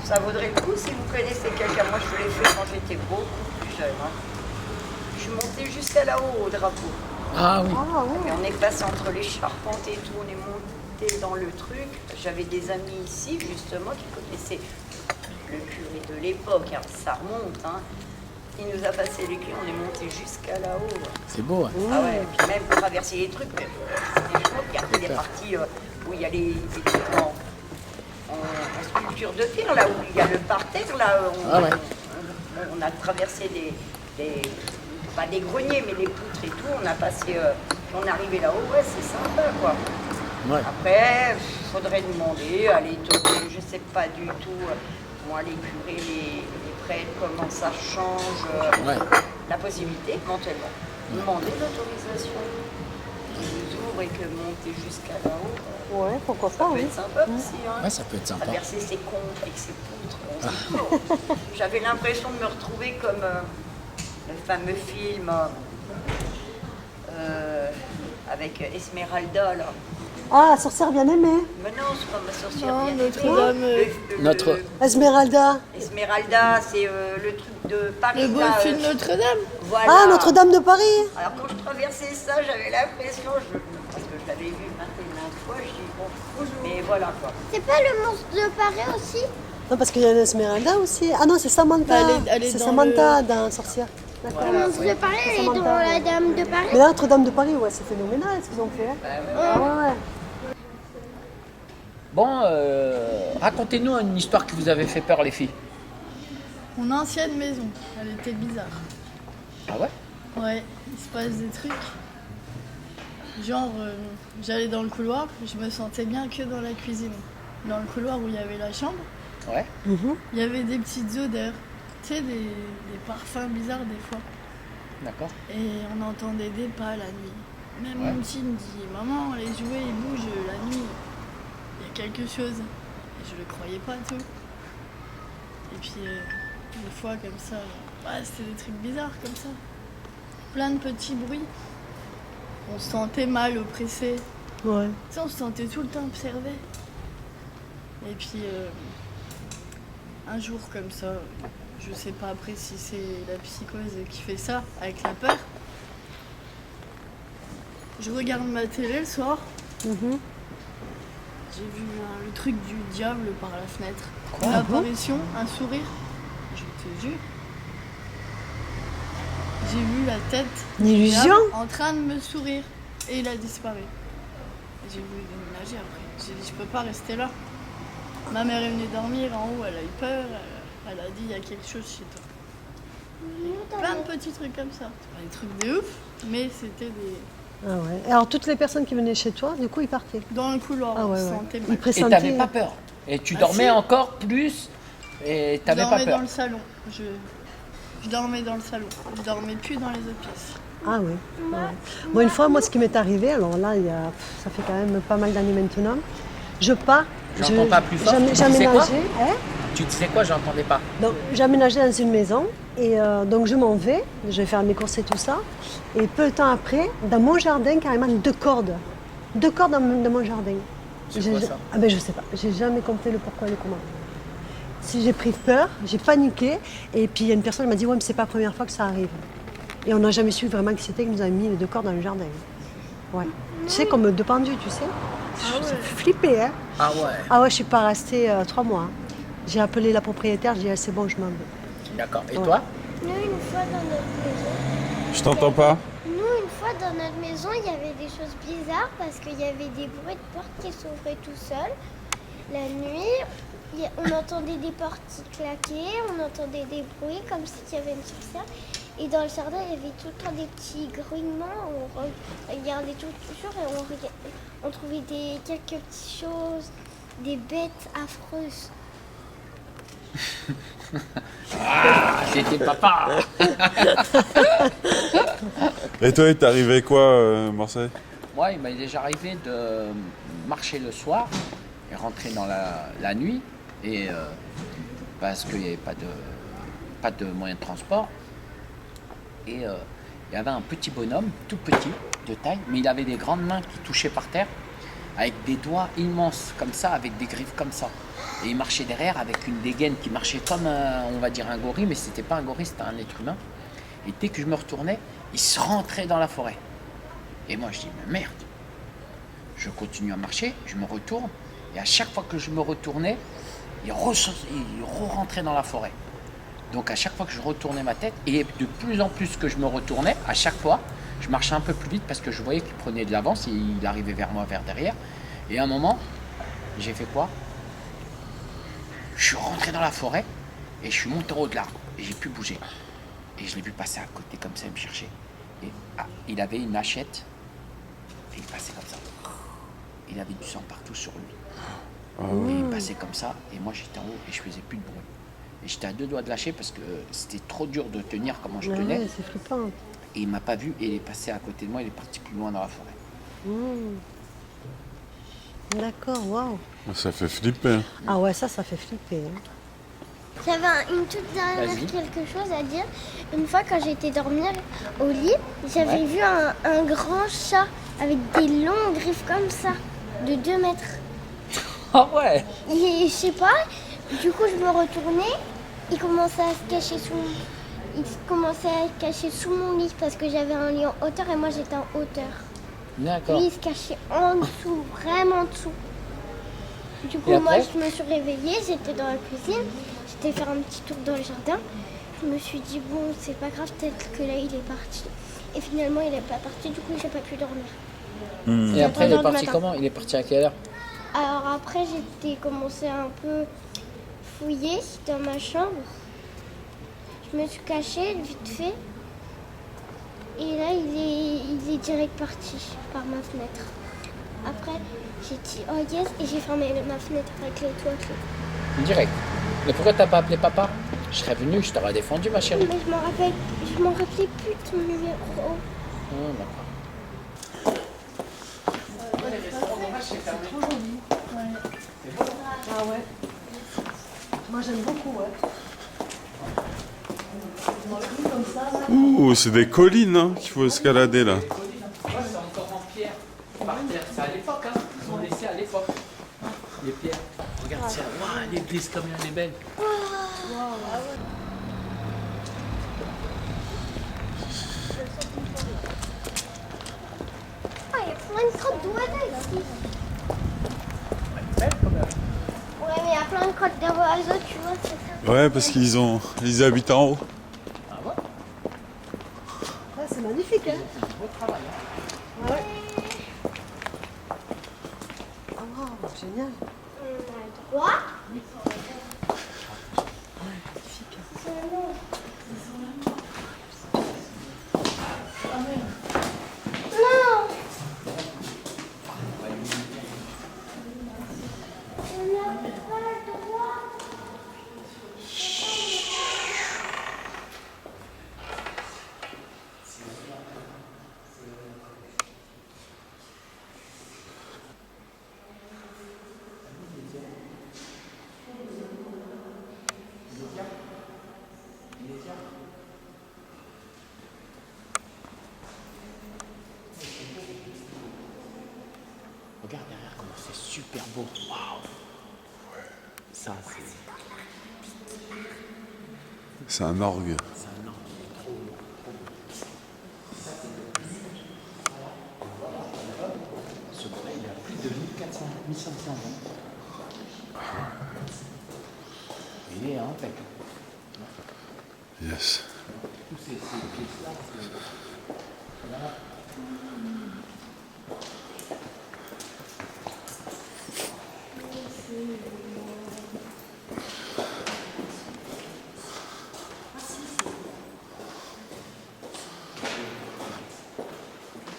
Ça vaudrait le coup si vous connaissez quelqu'un. Moi, je l'ai fait quand j'étais beaucoup plus jeune. Hein. Je suis montée jusqu'à là-haut au drapeau. Ah oui. Et on est passé entre les charpentes et tout, on est monté dans le truc. J'avais des amis ici, justement, qui connaissaient le curé de l'époque. Hein. Ça remonte, hein. Il nous a passé les clés, on est monté jusqu'à là-haut. C'est beau. Hein. Ah ouais, et puis même pour traverser les trucs, c'était chaud. Puis après, il y a parties où il y a les trucs en sculpture de pierre, là où il y a le parterre, là. On a traversé pas des greniers, mais les poutres et tout. On a passé, on est arrivé là-haut, ouais, c'est sympa, quoi. Ouais. Après, il faudrait demander, aller toquer, je sais pas du tout, moi, les curés, les prêtres, comment ça change, Ouais. la possibilité, éventuellement, demander l'autorisation. Ils nous ouvrent et que monter jusqu'à là-haut, Ouais, pourquoi ça pas, peut oui. être sympa aussi, hein. Ouais, ça peut être sympa. Traverser ses comptes avec ses poutres, c'est beau. J'avais l'impression de me retrouver comme le fameux film avec Esmeralda, là. Ah, sorcière bien aimée. Mais non, c'est pas ma sorcière Non, bien aimée. Notre-Dame. Notre- Esmeralda. Esmeralda, c'est le truc de Paris. Le beau là, film Notre-Dame. Voilà. Ah, Notre-Dame de Paris. Alors quand je traversais ça, j'avais l'impression, parce que je l'avais vu maintes et maintes fois, je dis bon, mais voilà quoi. C'est pas le monstre de Paris aussi? Non, parce qu'il y a une Esmeralda aussi. Ah non, c'est Samantha. Elle est C'est dans Samantha dans Sorcière. D'accord. Le monstre de Paris, elle est dans la Dame de Paris. Mais là, Notre-Dame de Paris, ouais, c'est phénoménal ce qu'ils ont fait. Hein. Ah ouais, ouais. Bon, racontez-nous une histoire qui vous avait fait peur, les filles. Mon ancienne maison, elle était bizarre. Ah ouais? Ouais, il se passe des trucs. Genre, j'allais dans le couloir, je me sentais bien que dans la cuisine. Dans le couloir où il y avait la chambre, Ouais. il y avait des petites odeurs. Tu sais, des parfums bizarres des fois. D'accord. Et on entendait des pas la nuit. Même Ouais. mon petit me dit, maman, les jouets ils bougent la nuit. Il y a quelque chose. Et je le croyais pas tout. Et puis une fois comme ça, ouais, c'était des trucs bizarres comme ça. Plein de petits bruits. On se sentait mal, oppressé. Ouais. Tu sais, on se sentait tout le temps observé. Et puis un jour comme ça, je sais pas après si c'est la psychose qui fait ça, avec la peur. Je regarde ma télé le soir, Mhm. j'ai vu le truc du diable par la fenêtre. Quoi? Une apparition, un sourire. Je te jure. J'ai vu la tête Une du illusion? diable en train de me sourire. Et il a disparu. Et j'ai voulu déménager après. J'ai dit, je peux pas rester là. Ma mère est venue dormir en haut, elle a eu peur. Elle a dit, il y a quelque chose chez toi. Plein de petits trucs comme ça. C'est pas des trucs de ouf, mais c'était des... Ah ouais. Et alors, toutes les personnes qui venaient chez toi, du coup, ils partaient. Dans le couloir, Ah ouais, on se ouais. sentait Ils mal. Et pressentaient. t'avais pas peur. Et tu Ah, dormais si. encore plus et Je t'avais pas dormais peur. dans le salon. Je dormais dans le salon. Je dormais plus dans les autres pièces. Ah oui. Ouais. Moi, une fois, ce qui m'est arrivé, alors là, ça fait quand même pas mal d'années maintenant. Je pars. J'entends pas plus fort. Tu disais quoi? J'aménageais. Hein? Tu disais quoi? J'entendais pas. Donc, j'aménageais dans une maison et donc je m'en vais, je vais faire mes courses et tout ça. Et peu de temps après, dans mon jardin, carrément 2 cordes. 2 cordes dans mon jardin. C'est quoi ça? Ah ben je sais pas, j'ai jamais compris le pourquoi et le comment. Si j'ai pris peur, j'ai paniqué et puis il y a une personne qui m'a dit ouais mais c'est pas la première fois que ça arrive. Et on n'a jamais su vraiment qui c'était qui nous a mis les 2 cordes dans le jardin. Ouais. Tu sais comme 2 pendus, tu sais. Ah Ça ouais. fait flipper hein. Ah ouais. Ah ouais, je suis pas restée 3 mois. Hein. J'ai appelé la propriétaire, j'ai dit ah, c'est bon, je m'en vais. D'accord. Et Ouais. toi? Nous, une fois dans notre maison, Je t'entends pas. nous, une fois dans notre maison, il y avait des choses bizarres parce qu'il y avait des bruits de portes qui s'ouvraient tout seuls. La nuit, on entendait des portes qui claquaient, on entendait des bruits comme s'il y avait une sorcière. Et dans le jardin, il y avait tout le temps des petits grognements. On regardait toujours et on trouvait quelques petites choses, des bêtes affreuses. Ah, c'était papa. Et toi, il t'arrivait quoi, Marseille? Moi, il m'est déjà arrivé de marcher le soir et rentrer dans la nuit et parce qu'il n'y avait pas de moyen de transport. Et il y avait un petit bonhomme, tout petit, de taille, mais il avait des grandes mains qui touchaient par terre, avec des doigts immenses, comme ça, avec des griffes comme ça. Et il marchait derrière avec une dégaine qui marchait comme, on va dire, un gorille, mais c'était pas un gorille, c'était un être humain. Et dès que je me retournais, il se rentrait dans la forêt. Et moi, je dis, mais merde. Je continue à marcher, je me retourne, et à chaque fois que je me retournais, il re-rentrait dans la forêt. Donc à chaque fois que je retournais ma tête, et de plus en plus que je me retournais, à chaque fois, je marchais un peu plus vite parce que je voyais qu'il prenait de l'avance et il arrivait vers moi, vers derrière. Et à un moment, j'ai fait quoi? Je suis rentré dans la forêt et je suis monté en haut de l'arbre et j'ai pu bouger. Et je l'ai vu passer à côté comme ça, il me cherchait. Et il avait une hachette et il passait comme ça. Il avait du sang partout sur lui. Et il passait comme ça et moi j'étais en haut et je faisais plus de bruit. Et j'étais à 2 doigts de lâcher parce que c'était trop dur de tenir comment je Ah tenais. ouais, c'est flippant. Et il m'a pas vu et il est passé à côté de moi, il est parti plus loin dans la forêt. D'accord, waouh. Ça fait flipper. Ah ouais, ça fait flipper. Hein. J'avais une toute dernière Vas-y. quelque chose à dire. Une fois quand j'étais dormir au lit, j'avais vu un grand chat avec des longues griffes comme ça, de 2 mètres. Ah ouais. Et je sais pas, du coup je me retournais, il commençait à se cacher sous mon lit parce que j'avais un lit en hauteur et moi j'étais en hauteur. D'accord. Lui il se cachait en dessous, vraiment en dessous. Du coup Et moi après je me suis réveillée, j'étais dans la cuisine, j'étais faire un petit tour dans le jardin. Je me suis dit bon c'est pas grave, peut-être que là il est parti. Et finalement il est pas parti, du coup j'ai pas pu dormir. Et après, il est 3 heures du parti matin. comment? Il est parti à quelle heure? Alors après, j'ai commencé à un peu fouiller dans ma chambre. Je me suis cachée vite fait. Et là, il est direct parti par ma fenêtre. Après, j'ai dit oh yes et j'ai fermé ma fenêtre avec les toits clés. Direct. Mais pourquoi t'as pas appelé papa? Je serais venu, je t'aurais défendu, ma chérie. Mais je m'en rappelais plus de ton numéro. Ah, d'accord. C'est trop joli. Ah ouais. Moi j'aime beaucoup, ouais. Comme ça, là. Ouh, c'est des collines hein, qu'il faut escalader là. C'est encore en pierre. Par terre, c'est à l'époque, hein. Ils ont laissé à l'époque. Les pierres. Regarde ça. Waouh, l'église comme elle est belle. Ah, il y a plein de crottes d'oiseaux ici. Belle quand même. Ouais, mais il y a plein de crottes d'oiseaux, tu vois, c'est ça. Ouais, parce ils habitent en haut. Ah ouais. Ouais, c'est magnifique, hein. C'est du beau travail. Hein. Ouais. Oh, génial. On a droit. Non. On n'a pas le droit. Regarde derrière comment c'est super beau. Waouh. Ça, C'est un orgue. c'est un ordre trop lourd. Ce bois, il a plus de 1400, 1500 ans. Il est impec. Yes. Tous ces pièces-là, c'est... Là.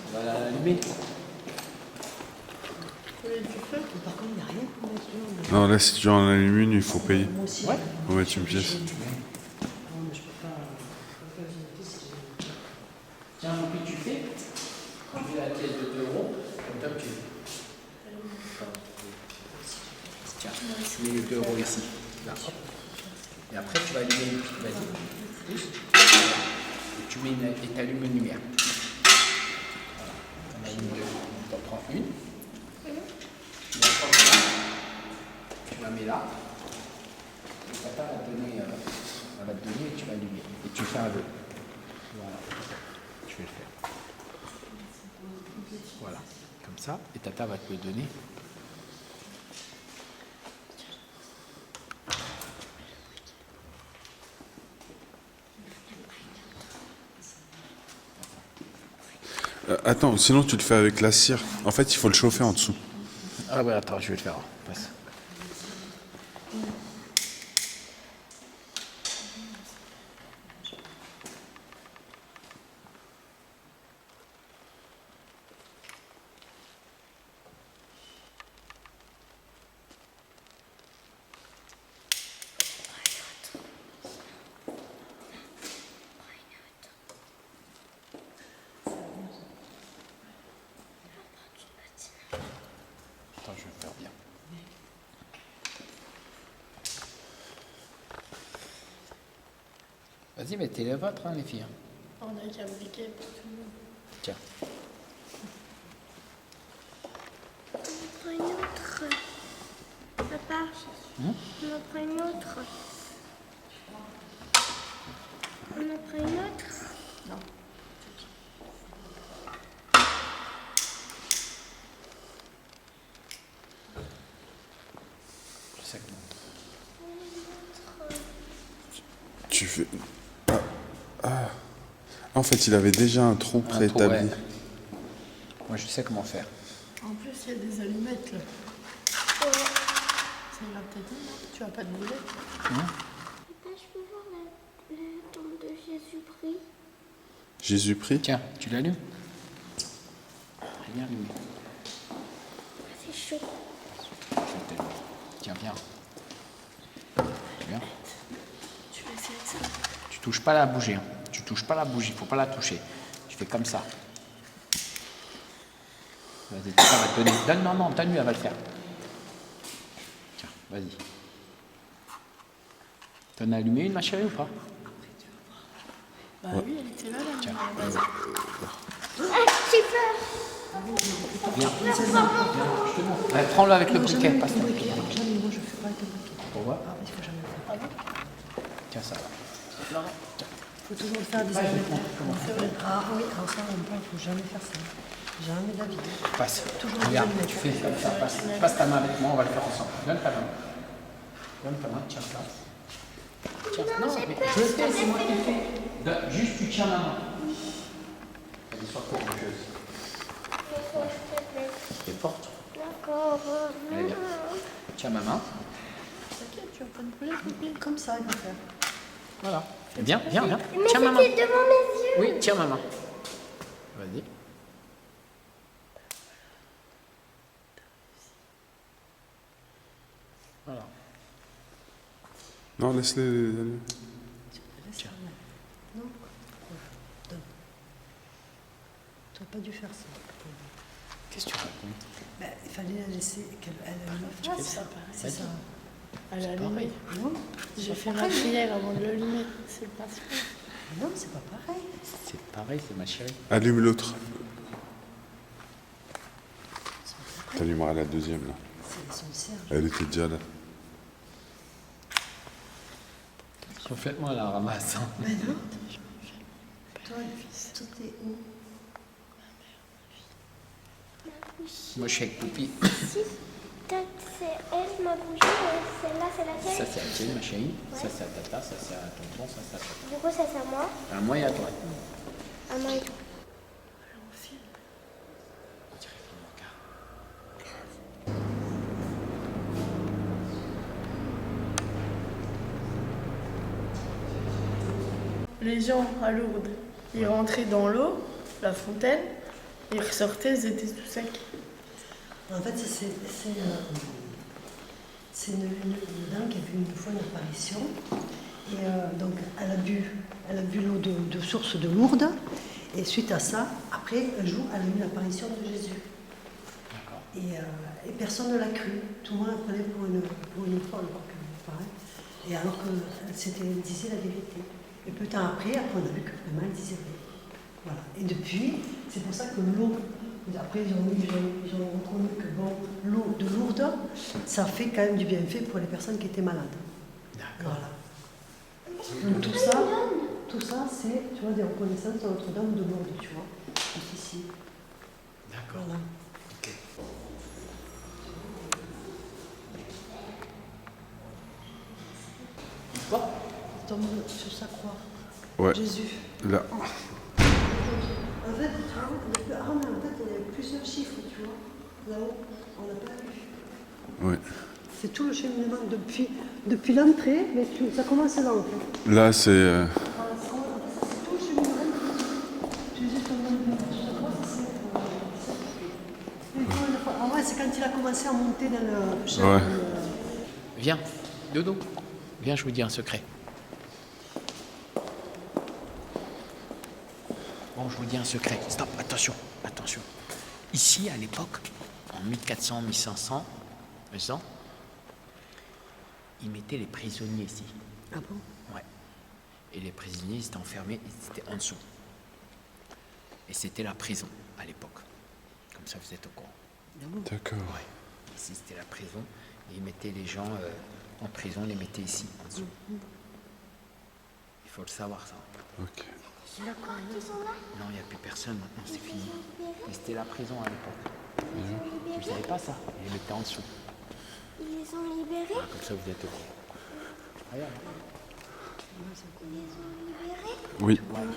On va l'allumer. Par contre, il n'y a rien pour mettre là. Non, là, si tu en allumes une, il faut payer. Moi aussi. Ouais. Faut mettre une pièce. Non, mais je peux pas faire une pièce. Tiens, puis tu fais. Tu mets la pièce de 2 €, comme ça tu... Tiens, tu mets les 2 € ici. Là, hop. Et après, tu vas allumer une petite vas-y. Et tu mets et t'allumes une lumière. Voilà. T'en allumes 2. T'en prends une. Tu la prends là. Tu la mets là. Et papa va te donner, elle va te donner et tu vas allumer. Et tu fais un vœu. Voilà. Je vais le faire. Voilà. Comme ça. Et tata va te le donner. Attends, sinon tu le fais avec la cire. En fait, il faut le chauffer en dessous. Ah ouais, attends, je vais le faire. Passe. Attends, je vais le faire bien. Vas-y, mettez les vôtres, hein, les filles. On a qu'à briquer pour tout le monde. Tiens. On prend une autre. Papa, on en prend une autre. On en prend une autre. Non. Je sais comment. Tu fais. Ah. En fait, il avait déjà un trou préétabli. Ouais. Moi, je sais comment faire. En plus, il y a des allumettes là. Ça ira peut-être mieux, non? Tu vas pas te brûler? Papa, je peux voir la tombe de Jésus-Christ. Jésus-Christ. Tiens, tu l'allumes? Viens allumer. C'est chaud. Tiens, viens. Viens. Tu vas essayer de ça. Tu touches pas la bougie. Hein. Tu touches pas la bougie, faut pas la toucher. Tu fais comme ça. Vas-y, ça va te donner. Non, donne-lui, elle va le faire. Tiens, vas-y. T'en as allumé une, ma chérie, ou pas? Bah oui, elle était là, Tiens, la base. J'ai peur. viens. Je te montre. Prends-le avec le briquet. Passe-le avec le briquet. Jamais, moi je fais pas avec le briquet. Pourquoi? Ah, il faut jamais le faire. Tiens, ça va. Il faut toujours le faire à des alimentaires. Ah oui, alors ça, il ne faut jamais faire ça. Jamais de la vie. Passe. Toujours Regarde, les tu fais ça. Passe ta main avec moi, on va le faire ensemble. Donne ta main. Tiens ça. Tiens, non, mais je le fais, c'est moi qui le fais. Juste, tu tiens ma main. Elle est soit courageuse. Elle est forte. D'accord. Elle est bien. Tiens ma main. T'inquiète, tu vas pas te brûler, poupée. Comme ça, il faut faire. Voilà. Viens. Mais Tiens ma main. c'était devant mes yeux. Oui, tiens ma main. Vas-y. Voilà. Non, laisse-les aller. Tiens. Non. Donne. Tu n'aurais pas dû faire ça. Qu'est-ce que tu racontes? Ben, il fallait la laisser qu'elle le fasse. Ça, pareil. C'est ça. Elle a allumé. Non, J'ai fait ma prière avant de l'allumer. C'est pas ça. non, c'est pas pareil. C'est pareil, c'est ma chérie. Allume l'autre. T'allumeras la deuxième, là. C'est son Serge. Elle était déjà là. Complètement à la ramasse. Hein. Mais non. Toi, t'es où? Moi, je suis avec Poupi. Si, peut-être c'est elle, ma bougie, et celle-là, c'est la Ça, tienne. c'est à tienne, ma chérie. Ça, c'est à tata. Ça, c'est à tonton. Ça, c'est à toi. Du coup, ça, c'est à moi. À moi et à toi. À moi et toi. On dirait ton regard. Les gens à Lourdes, ils rentraient dans l'eau, la fontaine, ils ressortaient, ils étaient tout secs. En fait, c'est une dame qui a vu une fois une apparition. Et donc, elle a bu l'eau de source de Lourdes. Et suite à ça, après, un jour, elle a eu l'apparition de Jésus. Et personne ne l'a cru. Tout le monde la prenait pour une folle. Pareil. Et alors qu'elle disait la vérité. Et peu de temps après, on a vu que vraiment elle disait vrai. Voilà. Et depuis, c'est pour ça que l'eau, après ils ont reconnu que bon, l'eau de Lourdes, ça fait quand même du bienfait pour les personnes qui étaient malades. D'accord. Voilà. Donc tout ça, c'est, tu vois, des reconnaissances de Notre-Dame de Lourdes, tu vois, juste ici. D'accord. Voilà. Ok. Quoi? Tombe sur sa croix. Ouais. Jésus. Là. En fait, tu vois, en fait, il y a plusieurs chiffres, tu vois. Là-haut, on n'a pas vu. Ouais. C'est tout le cheminement depuis l'entrée, mais ça commence là en fait. Là, c'est... C'est tout le cheminement. Jésus tombe dans le bain. Je crois que c'est. Ah ouais, c'est quand il a commencé à monter dans le char. Ouais. Viens, Dodo. Viens, je vous dis un secret. Bon, je vous dis un secret. Stop, attention. Ici, à l'époque, en 1400, 1500, ils mettaient les prisonniers ici. Ah bon? Ouais. Et les prisonniers, ils étaient enfermés, ils étaient en dessous. Et c'était la prison, à l'époque. Comme ça, vous êtes au courant. D'accord. Ouais. Ici, c'était la prison. Et ils mettaient les gens en prison, les mettaient ici, en dessous. Il faut le savoir, ça. Ok. Ils sont là. Non, il n'y a plus personne maintenant, c'est fini. Mais c'était la prison à l'époque. Ils les ont Tu ne libérés. savais pas ça? Ils les mettaient en dessous. Ils les ont libérés. Ah, comme ça, vous êtes au courant. Regarde. Ils les ont libérés. Oui. Attendez,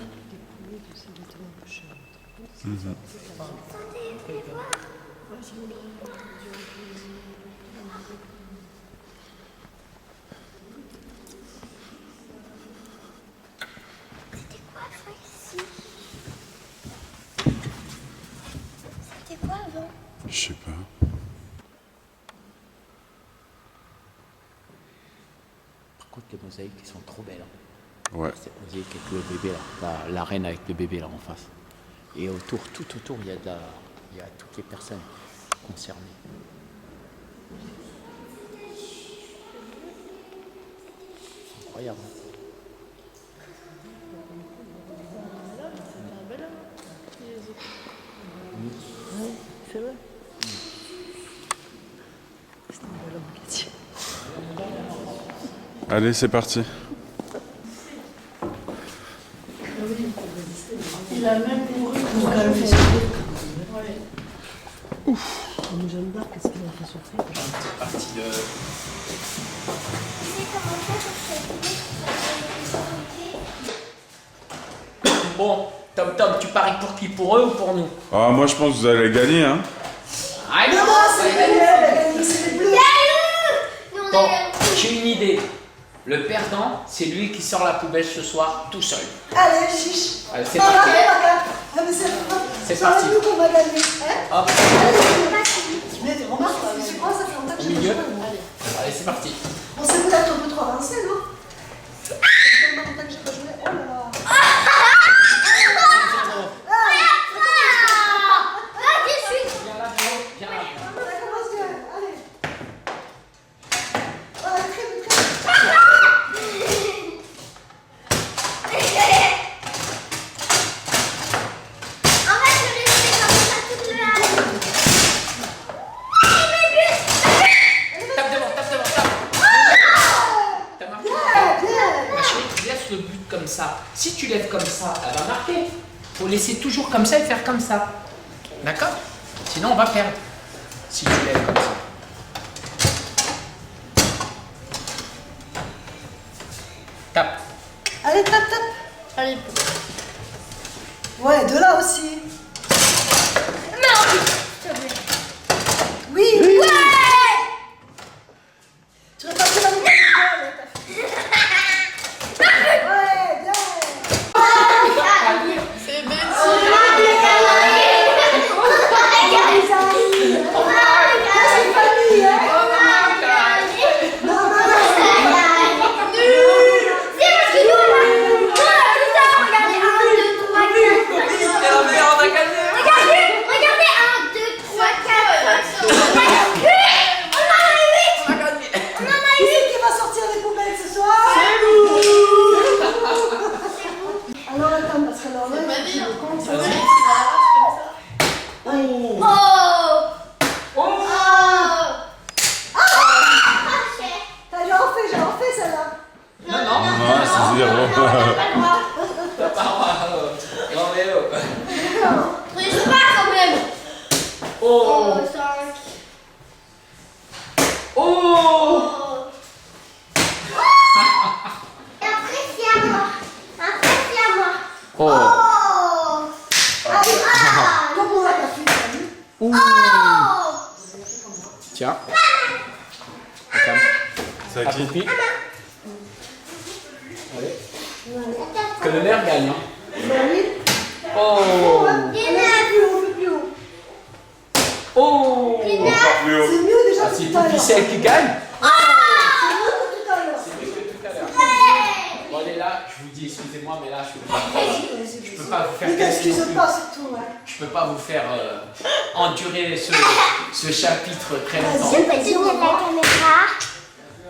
venez voir. C'était quoi avant ici? C'était quoi avant? Je sais pas. Par contre, les mosaïques, ils sont trop belles. Hein. Ouais. Cette mosaïque avec le bébé, là. La reine avec le bébé, là, en face. Et autour, tout autour, il y a de il y a toutes les personnes concernées. Incroyable. C'est vrai. C'est un bel homme, Cathy. Allez, c'est parti. Il a même couru. Il a quand même fait souffrir. Ouf. Jeanne d'Arc, qu'est-ce qu'il a fait souffrir? C'est parti de... Tu sais comment faire pour se Bon, Tom, tu paries pour qui? Pour eux ou pour nous? Ah, moi, je pense que vous allez gagner, hein. Allez, Non, c'est les bleus, elle a gagné, c'est les bleus. Nous, on bon, a j'ai une idée. Le perdant, c'est lui qui sort la poubelle ce soir tout seul. Allez, chiche. Allez, c'est Non, parti. Ah, mais C'est ça parti. va nous qu'on va gagner. Hein? Hop, Mais tu remarques, tu crois, ça fait longtemps que au j'ai milieu. pas joué, moi. Allez, c'est parti. Bon, c'est peut-être un peu trop avancé, non? Ça fait tellement longtemps que j'ai pas joué. Oh là là. Viens là, Joe. Viens là. Ça commence bien. Allez. Allez, très vite, très vite. En fait, je l'ai fait comme ça toute la... Tape devant. T'as marqué. Ma chérie, laisse le but comme ça. Si tu lèves comme ça, elle va marquer. Faut laisser toujours comme ça et faire comme ça. D'accord? Sinon, on va perdre. Si tu lèves comme ça. Tape. Allez, tape, tape. Allez, Ouais, de là aussi. Non, s'il te plaît. Oui, oui. Tu repartis la nouvelle. Ouais, bien. c'est Betty. C'est famille, hein. Non, non, non. C'est parce que nous, on a tout ça. Regardez, 1, 2, 3, 4, 5. Regardez, 1, 2, 3, 4, 5. On en a 8. Qui c'est qui va sortir les poubelles ce soir? Alors attends, parce que alors là, Pas dit, tu hein. le comptes, C'est ça. vrai, c'est la race comme ça. Oui. Oh! T'as j'ai refait celle-là. Non. Non, c'est zéro. T'as pas le droit. Non, mais Triche pas quand même! Oh. 5. Oh. Après, c'est à moi. Oh. Oh! Comme on a fait, t'as vu? Ouh. Oh! Tiens. Attends. C'est à qui? Appris. Allez. Que le maire gagne. Hein. Oui. Oh. On fait plus haut. Oh. Encore plus haut. C'est mieux déjà Ah, que c'est tout à l'heure. Poupicelle qui gagne. C'est mieux que tout à l'heure. C'est mieux que tout à l'heure. Bon, allez là, je vous dis, excusez-moi, mais là, je peux pas vous faire Ne gagner. t'excuse pas surtout, hein. Je peux pas vous faire endurer ce chapitre très longtemps. Je peux tenir la caméra.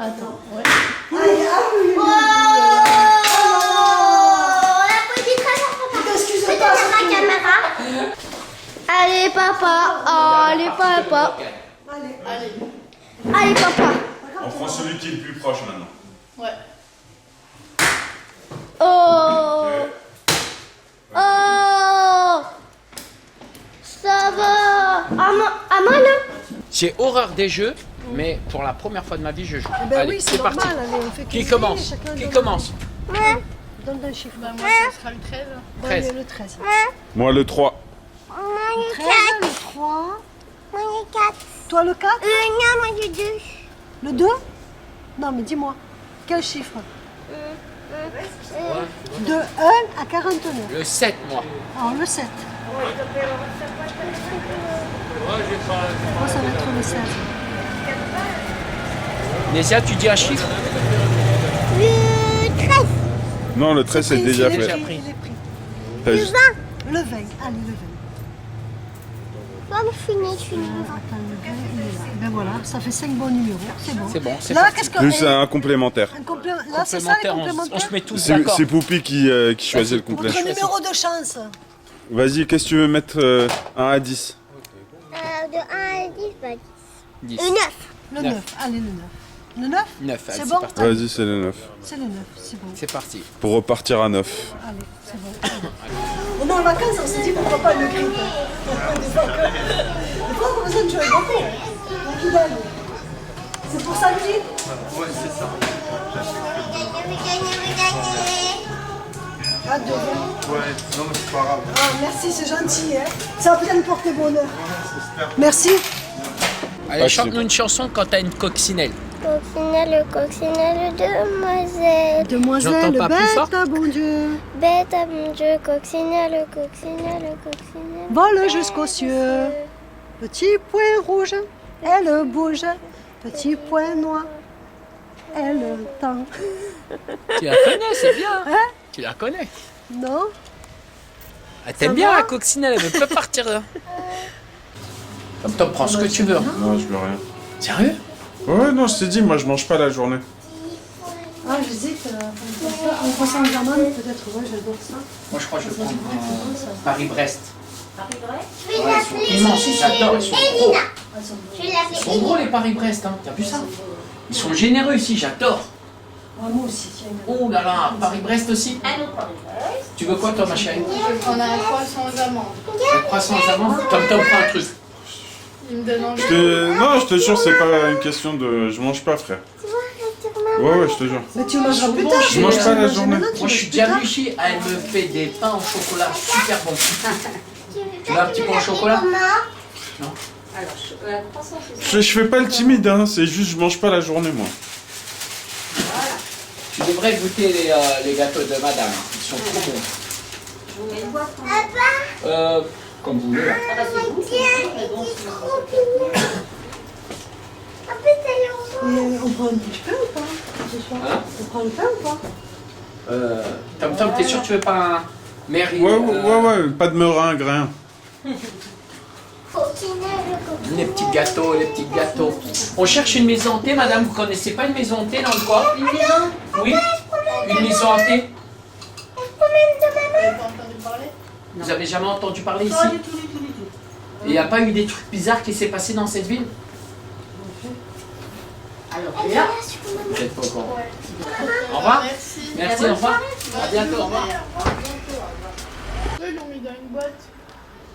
Attends, ouais. Allez, ah oui. Oh! La petite très Ne t'excuse Je peux pas tenir la surtout. caméra. Allez, papa. Allez, papa. Allez. Allez, Allez, papa. On prend celui qui est le plus proche maintenant. ouais. Oh! Oh! Ça va. À moi, là? J'ai horreur des jeux, mais pour la première fois de ma vie, je joue. Eh ben Allez, oui, c'est parti. normal. Allez, on fait Qui cuisiner, commence? chacun Qui donne- commence? Donne un chiffre. Bah, moi, ce sera le 13. Bon, 13. allez, le 13. Moi, le 3. 13, le 3. Moi, j'ai 4. Toi, le 4. Non, moi, j'ai 2. Le 2. Non, mais dis-moi. Quel chiffre? De 1 à 49. Le 7, moi. Alors, le 7. Moi, ça va être le 16. Nézia, tu dis un chiffre? Le 13. Non, le 13, c'est déjà Il est fait. pris, il est pris. T'as juste- Le 20. Allez, le 20. Bon, fini. Attends, le gars, il est là. Ben voilà, ça fait 5 bons numéros, c'est bon. C'est bon, c'est Là, parti. qu'est-ce que... Plus un complémentaire. Là, c'est ça, les Complémentaire, on complémentaires. se met tous C'est d'accord. Poupie qui choisit le complet. Votre numéro de chance. Vas-y, qu'est-ce que tu veux mettre 1 à 10? De 1 à 10, bah 10. 10. 9. Le 9. Neuf. Allez, le 9. Le 9 9, C'est allez, bon c'est parti. Vas-y, c'est le 9. C'est le 9, c'est bon. C'est parti. Pour repartir à 9. Allez, c'est bon. On est en vacances, on s'est dit pourquoi pas le grille. Des fois, on a besoin de jouer avec beaucoup. Donc, il gagne. C'est pour samedi? Ouais, c'est ça. Hâte de voir. Ouais, non mais c'est pas grave. Ah, merci, c'est gentil. Hein. Ça va peut-être me porter bonheur. Merci. Allez, chante-nous une chanson quand t'as une coccinelle. Coccinelle, demoiselle. Demoiselle, J'entends pas plus fort. bête à bon Dieu. Bête à mon Dieu, coccinelle. Vole jusqu'aux cieux. Petit point rouge, elle bouge. Petit point noir, elle tend. Tu la connais, c'est bien. Hein? Tu la connais. Non? Ah, t'aimes Ça bien va la coccinelle, elle veut pas partir là. Comme toi, prends ce que tu veux. Non, je veux rien. Sérieux? Ouais, non, je t'ai dit, moi je mange pas la journée. Ah, j'hésite. En croissant en Germaine, peut-être, ouais, j'adore ça. Moi, je crois que je vais prendre Paris-Brest. Je vais l'appeler Ils sont immenses, j'adore, ils sont gros. Elina. Je vais Ils l'appeler sont gros les Paris-Brest, hein. T'as vu ça? Ils sont généreux ici, j'adore. Ah, moi aussi, tiens. Oh là là, Paris-Brest aussi. Tu veux quoi toi ma chérie? Je vais prendre un croissant aux amandes. Un croissant aux amandes? Tom prend un truc. Il me donne envie. Non, je te jure, c'est pas une question de... Je mange pas, frère. Ouais, je te jure. Mais tu mangeras plus tard. Je mange pas la journée. Moi je suis déjà venu ici, elle me fait des pains au chocolat super bons. Tu veux un petit pain au chocolat? Non. Je fais pas le timide, hein. C'est juste, je mange pas la journée, moi. Tu devrais goûter les gâteaux de madame, ils sont trop bons. Comme vous voulez. On prend un petit peu ou pas ce soir? Hein? On prend le pain ou pas? Tom, t'es sûr que tu veux pas un Mary? Ouais, pas de meringue, rien. Les petits gâteaux, les petits gâteaux. On cherche une maison hantée, madame. Vous connaissez pas une maison hantée dans le coin? Une maison? Oui. Une maison hantée. Vous avez pas entendu parler? Vous avez jamais entendu parler ici? Pas du tout. Et il n'y a pas eu des trucs bizarres qui s'est passé dans cette ville? Alors, Léa, vous êtes pas au courant. Au revoir. Merci. Merci, au revoir. À bientôt, au revoir. Eux, ils l'ont mis dans une boîte.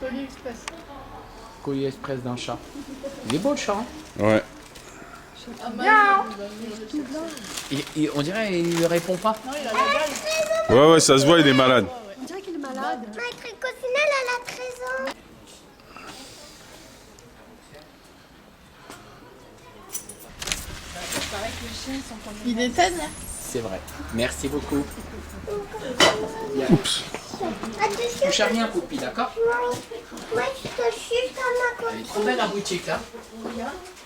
Colis Express. Colis express d'un chat. Il est beau le chat, hein? Ouais. Ah, On dirait qu'il répond pas. Non, il a la dalle. Ouais, ça se voit, il est malade. On dirait qu'il est malade. Maître Coccinelle, elle a 13 ans. Il déteint. C'est vrai. Merci beaucoup. Oups. Attention, Touche à rien, Poupie, d'accord? moi je te suis comme ma Elle est trop belle la boutique, là.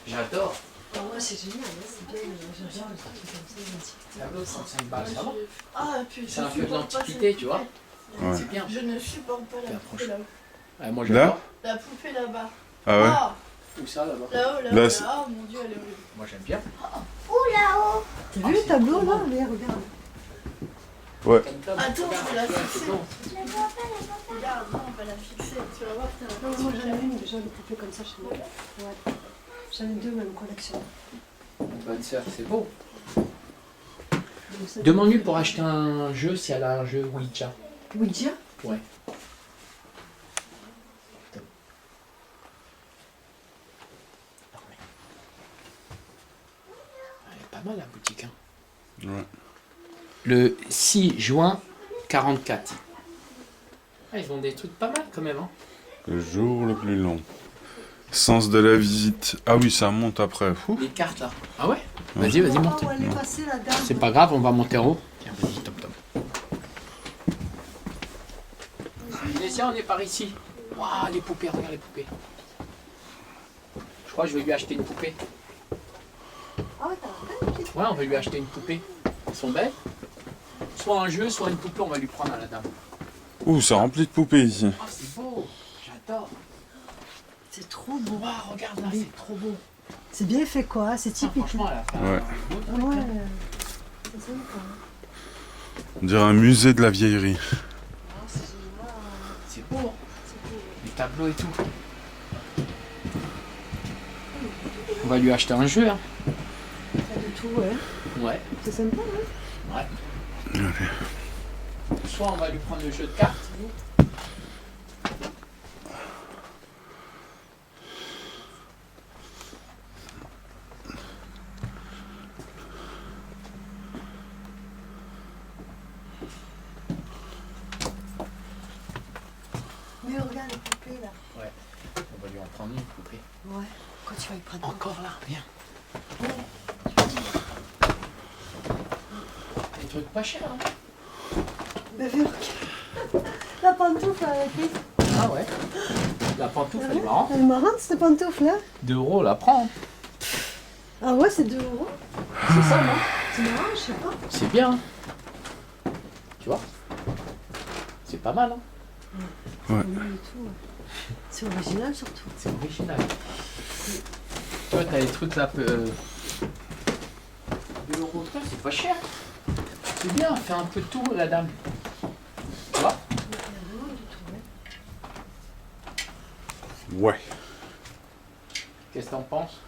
J'adore. Ouais, c'est génial, hein, c'est bien. J'adore les trucs comme ça. Ça vaut 35 balles, ça va? Ah, puis C'est un peu de l'antiquité, tu vois? Ouais. C'est bien. Je ne supporte pas la poupée là-haut. Ouais, moi, Là? j'adore. La poupée là-bas. Ah ouais? Ah, Où ça, là-bas? là-haut, Là, là-haut. c'est- Ah, mon Dieu, elle est horrible. Moi, j'aime bien. Ouh là-haut. T'as vu le tableau là? Mais regarde. Ouais. Attends, je vais la fixer. bon. Je la vois pas, la vois pas. Regarde, non, on va la fixer. Tu vas voir, putain. Non, moi j'en ai une déjà, une poupée comme ça chez moi. Ouais. J'en ai deux même collection. Bonne sœur, c'est beau. Donc, ça- Demande-lui pour acheter un jeu si elle a un jeu Ouija. Ouija? Ouais. Elle est pas mal la boutique. Hein. Ouais. Le 6 juin 44. Ah, ils ont des trucs pas mal quand même. Hein. Le jour le plus long. Sens de la visite. Ah oui, ça monte après. Fou. Les cartes là. Ah ouais? Vas-y, vas-y, monte. Oh, elle est passée la dame. C'est pas grave, on va monter en haut. Tiens, vas-y, Tom Tom. Laissez, on est par ici. Waouh, les poupées, regarde les poupées. Je crois que je vais lui acheter une poupée. Ah ouais, t'as la petite. Ouais, on va lui acheter une poupée. Elles sont belles. Soit un jeu, soit une poupée, on va lui prendre à la dame. Ouh, ça remplit de poupées ici. Oh, c'est beau. J'adore. C'est regarde là, c'est trop beau. C'est bien fait quoi, hein, c'est typique. Franchement, elle a fait Ouais. un beau truc, Ouais, hein. c'est sympa. On dirait un musée de la vieillerie. C'est beau, hein. Les tableaux et tout. On va lui acheter un jeu, hein. Pas du tout, ouais. Ouais. C'est sympa, hein. Soit on va lui prendre le jeu de cartes. Mais regarde les poupées là. Ouais. On va lui en prendre une poupée. Ouais. Quand tu vas y prendre. Encore là, viens. Des trucs pas chers, hein. Ben, viens, regarde. La pantoufle avec lui. Ah ouais. La pantoufle, elle est marrante. Elle est marrante cette pantoufle là. 2 €, la prends. Ah ouais, c'est 2 €. C'est ça, non? C'est marrant, je sais pas. C'est bien. Tu vois? C'est pas mal, hein? Pas mal du tout, ouais. C'est original surtout. C'est original. Toi, t'as les trucs là, 2 €, c'est pas cher. C'est bien, fait un peu de tout, la dame. Tu vois? Ouais. Qu'est-ce que t'en penses?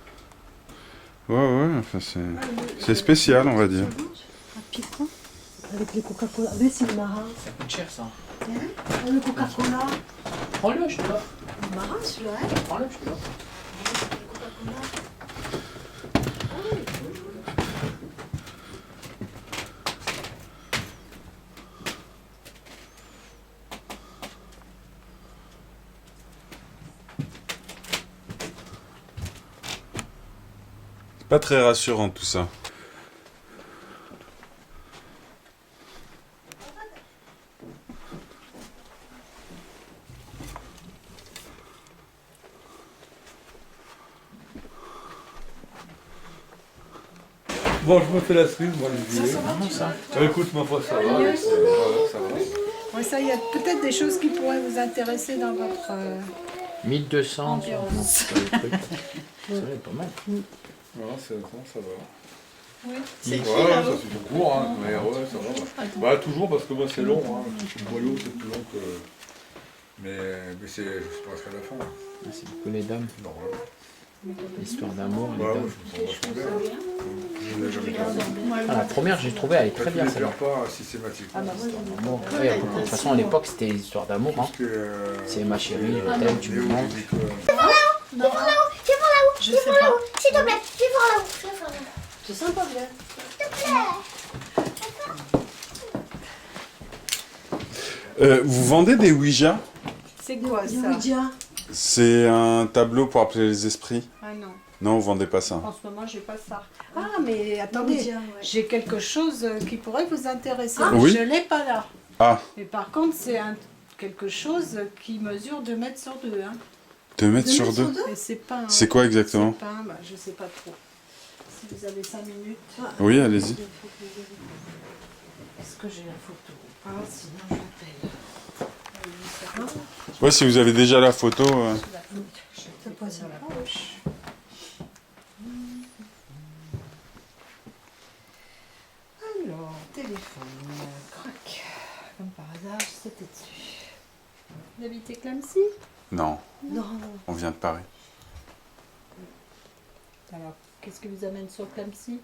Ouais, enfin c'est spécial, on va dire. Un piquant. Avec les Coca-Cola. Mais c'est marrant. Ça coûte cher, ça. Hein? Le Coca-Cola. Prends-le, je te l'offre. C'est marrant celui-là, hein. Prends-le, je te l'offre. Pas très rassurant tout ça. Bon, je me fais la cerise, moi, les vieux. Ça. Écoute, ma foi, ça va. Voilà, ça va. Ouais, ça, il y a peut-être des choses qui pourraient vous intéresser dans votre 1200. ambiance. C'est pas mal. Voilà, c'est bon, ça va. C'est qui Voilà, là-haut? ça c'est court, hein, mais ouais, ça va. Bah, toujours parce que moi, c'est long, hein. Le boyau, c'est plus long que. Mais c'est presque à la fin. C'est beaucoup les dames. Normal. L'histoire d'amour, les Bah, ouais, dames. je me sens vachement bien. Je l'ai jamais fait. Ah, la première, j'ai trouvé, elle est très Tu bien les celle-là. perds pas systématiquement. D'amour. Ouais, de toute façon, à l'époque, c'était des histoires d'amour. Hein. Parce que, C'est ma chérie, je t'aime, tu me manques. Viens voir là-haut, viens voir là-haut, Je viens sais voir pas. là-haut, s'il te plaît, viens voir là-haut, viens voir là-haut. C'est sympa, bien. Vous vendez des Ouija? C'est quoi ça? C'est un tableau pour appeler les esprits? Ah non, Non, vous vendez pas ça. en ce moment, j'ai pas ça. Ah, mais attendez, j'ai quelque chose qui pourrait vous intéresser. Ah, oui. Je l'ai pas là. Ah, Mais par contre, c'est quelque chose qui mesure 2 mètres sur 2. Hein. 2 mètres sur 2? Et c'est pas un- C'est quoi exactement? c'est pas un- bah, je sais pas trop. Si vous avez 5 minutes. Oui, allez-y. Est-ce que j'ai la photo? Ah, sinon j'appelle. Ouais, si vous avez déjà la photo. C'est pas sur la poche. Alors, téléphone, crac. Comme par hasard, c'était dessus. Vous habitez Clamcy? Non, Non. on vient de Paris. Alors, qu'est-ce qui vous amène sur Clamcy?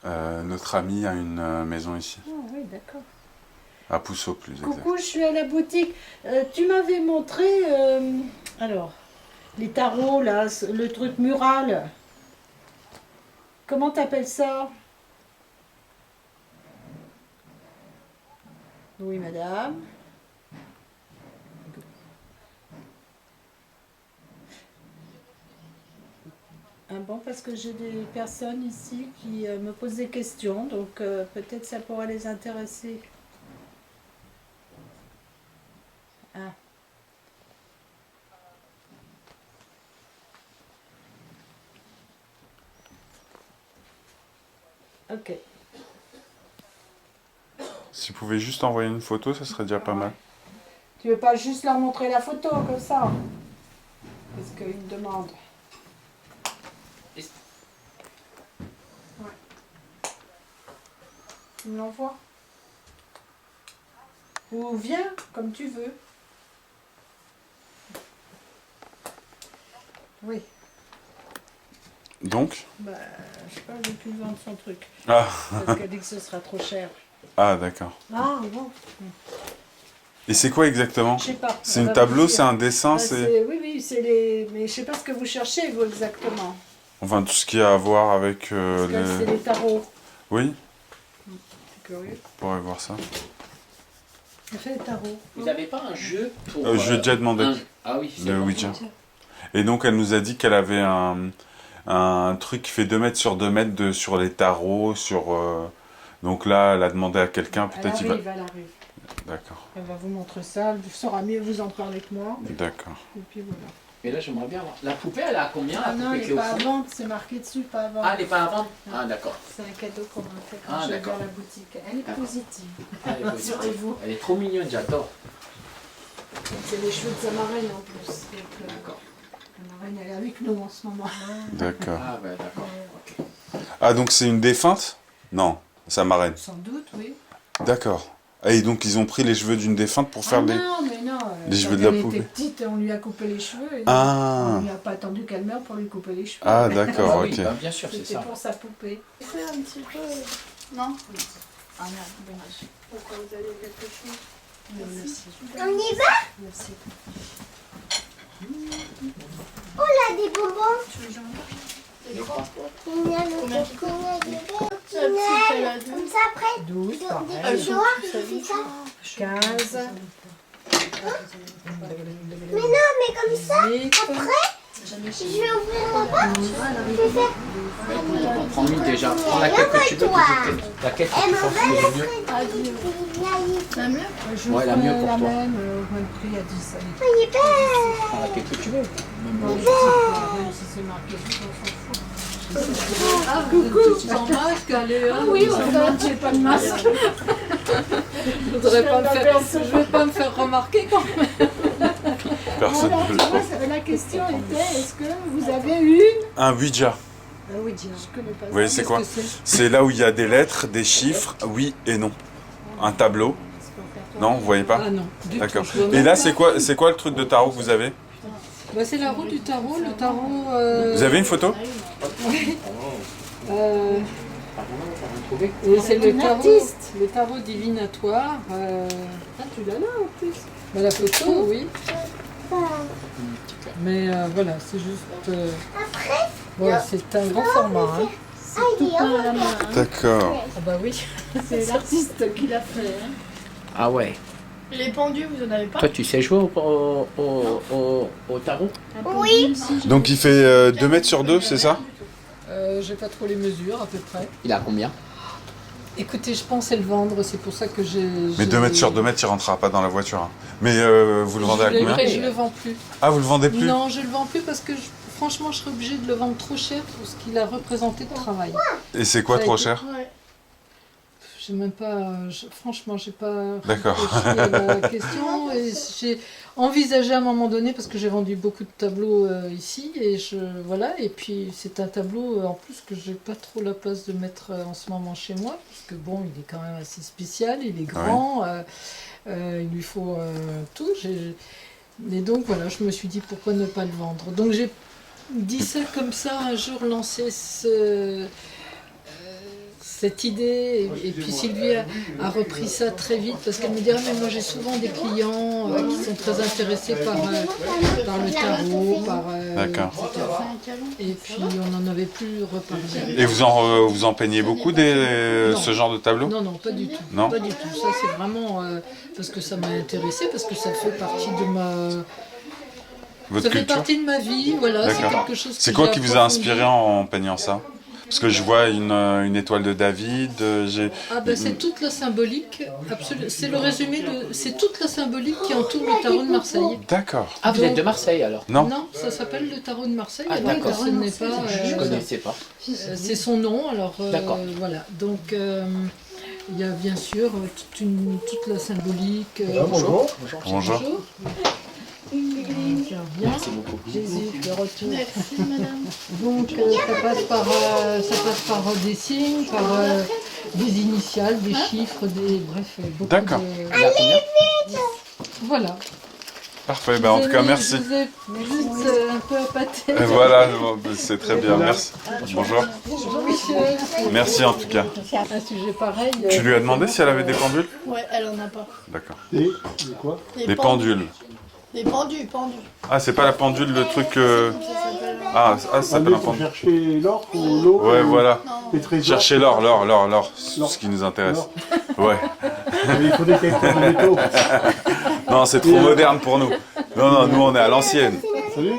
Notre ami a une maison ici, Ah oui, d'accord. à Pousseau plus exact. Coucou, je suis à la boutique. Tu m'avais montré, alors, les tarots, là, le truc mural. Comment t'appelles ça? Oui, madame. Ah bon, parce que j'ai des personnes ici qui me posent des questions, donc peut-être ça pourra les intéresser. Ah. Ok. Si vous pouvez juste envoyer une photo, ça serait déjà pas mal. Tu veux pas juste leur montrer la photo comme ça? Parce qu'ils me demandent. tu me l'envoies. Ou viens, comme tu veux. Oui. Donc Bah, je sais pas, j'ai pu vendre son truc. Ah, Parce qu'elle dit que ce sera trop cher. ah d'accord. Ah, bon. Et c'est quoi exactement? Je sais pas. C'est Elle un va tableau, vous dire. c'est un dessin, Bah, c'est... oui, oui, c'est les... Mais je sais pas ce que vous cherchez, vous, exactement. Enfin, tout ce qui a à voir avec Parce que c'est les tarots. Oui, C'est curieux. on pourrait voir ça. Elle fait les tarots. Vous n'avez pas un jeu pour... Je lui ai déjà demandé. Ah oui, c'est Le bon. Ouija. Et donc, elle nous a dit qu'elle avait un truc qui fait 2 mètres sur 2 mètres sur les tarots, sur... Donc là, elle a demandé à quelqu'un, Elle peut-être il va... arrive, elle arrive. D'accord, Elle va vous montrer ça, elle saura mieux vous en parler que moi. d'accord. Et puis voilà. Et là, j'aimerais bien voir. La poupée, elle a combien, Ah la non, poupée elle qui n'est est au pas à fond? vendre, c'est marqué dessus, pas à vendre. Ah, elle n'est pas à vendre? Ah, d'accord. C'est un cadeau qu'on m'a fait quand Ah, j'ai d'accord. ouvert la boutique. Elle est positive. Ah, elle est positive. Rassurez-vous. Elle est trop mignonne, j'adore. C'est les cheveux de sa marraine en plus. Donc, D'accord. la marraine, elle est avec nous en ce moment. D'accord. Ah, ouais, d'accord. Ok. Ah, donc c'est une défunte? Non, sa marraine. Sans doute, oui. D'accord. Ah, et donc ils ont pris les cheveux d'une défunte pour faire Ah les... non, mais non. les cheveux quand de la elle poupée. était petite, on lui a coupé les cheveux. Et Ah. on lui a pas attendu qu'elle meure pour lui couper les cheveux. Ah, d'accord, Ah oui, ok. bah, bien sûr, c'est C'était ça. pour sa poupée. Fais un petit peu. Non? Ah merde, dommage. Pourquoi vous avez quelque chose? Merci. On y va? Merci. Oh là, des bonbons. Tu veux que j'en mange? Les trois. Il y a le Combien coconut, il y a le La petite, elle a coconut. deux. Comme ça, après, 12, des pareil. petits joueurs, il fait ça. 15. Mais non, mais comme ça, 18. je vais ouvrir mon pain. Je vais faire. Prends-lui déjà. Prends laquelle que tu veux. Laquelle que Elle tu m'en penses va que la c'est mieux. Ah, dis. La mieux? Je Ouais, la ferai mieux pour la toi. même, au même prix à 10. Allez. Il est belle. Prends laquelle que tu veux. Même si c'est marqué, on s'en fout. Ah, coucou! Sans masque, allez, hein? Oui, j'ai pas de masque. Je voudrais pas me faire, je vais pas me faire remarquer quand même. Personne Alors, ne tu le vois, voit. la question était, est-ce que vous avez une... Un Ouija. Oui, je connais pas ça. Vous voyez, c'est Qu'est-ce quoi? que c'est? C'est là où il y a des lettres, des chiffres, oui et non. Un tableau. Non, vous voyez pas? Ah non, du tout. D'accord. Je vois Et même là, pas. c'est quoi le truc de tarot que vous avez? Bah, c'est la roue du tarot. Le tarot. Vous avez une photo? Et c'est le Un tarot, artiste. le tarot divinatoire. Ah, tu l'as là en plus. Bah, la photo, oui. Ah. Mais voilà, c'est juste. Après, Ouais, c'est un grand format. Hein. ah, il est en la main, hein. D'accord. Ah bah oui. C'est l'artiste qui l'a fait. Hein. Ah ouais. Les pendus, vous en avez pas? Toi, tu sais jouer au tarot? Oui. Donc il fait 2 mètres sur 2, c'est ça? J'ai pas trop les mesures à peu près. Il a combien? Écoutez, je pensais le vendre, c'est pour ça que j'ai. Mais 2 mètres sur 2 mètres, il rentrera pas dans la voiture. Hein. Mais vous le vendez à combien? Je le vends plus. Ah, vous le vendez plus? Non, je le vends plus parce que franchement, je serais obligée de le vendre trop cher pour ce qu'il a représenté de travail. Et c'est quoi Ça a trop été- cher? Ouais. J'ai même pas. Franchement, j'ai pas. D'accord. réfléchi à la question. Et j'ai envisagé à un moment donné parce que j'ai vendu beaucoup de tableaux ici et voilà. Et puis c'est un tableau en plus que j'ai pas trop la place de mettre en ce moment chez moi parce que bon, il est quand même assez spécial. Il est grand. Il lui faut tout. Et donc voilà, je me suis dit pourquoi ne pas le vendre. Donc j'ai dit ça comme ça un jour, lancé cette idée, et puis Sylvie a repris ça très vite parce qu'elle me dit ah mais moi j'ai souvent des clients qui sont très intéressés par le tarot, D'accord. etc. Et puis on n'en avait plus reparlé. Et vous en peignez beaucoup Non. ce genre de tableau? Non, pas du tout. Non. Pas du tout. Ça c'est vraiment parce que ça m'a intéressée, parce que ça fait partie de ma... Votre ça fait culture? partie de ma vie, voilà. C'est D'accord. quelque chose C'est que quoi j'ai qui vous a approfondi. inspiré en peignant ça? Parce que je vois une étoile de David, Ah ben c'est toute la symbolique, absolument. C'est le résumé de... C'est toute la symbolique qui entoure le tarot de Marseille. D'accord. Ah, vous êtes de Marseille alors? Non? Non, ça s'appelle le tarot de Marseille. Ah, alors d'accord. ce n'est pas... Je connaissais pas. c'est son nom, alors D'accord. voilà. Donc il y a bien sûr toute la symbolique. Bonjour. Bonjour. Merci beaucoup. Jésus, le retour. Merci, madame. Donc ça passe par des signes, par des initiales, des chiffres, bref, beaucoup D'accord. de... Voilà. Parfait, ben, en tout cas, merci. Je vous ai juste un peu appâté. Et voilà, bon, c'est très bien, merci. Bonjour. Bonjour Michel. Merci en tout cas. Un sujet pareil. Tu lui as demandé si elle avait des pendules? Ouais, elle en a pas. D'accord. Et quoi? Des pendules. Des pendus. Ah, c'est pas la pendule, le truc... Ah, ça s'appelle un Pour pendule. chercher l'or ou l'eau? Ouais, voilà. Les trésors. Chercher l'or, ce qui nous intéresse. Ouais. Il faut des détecteurs de métaux. Non, c'est trop moderne pour nous. Non, nous on est à l'ancienne. Salut.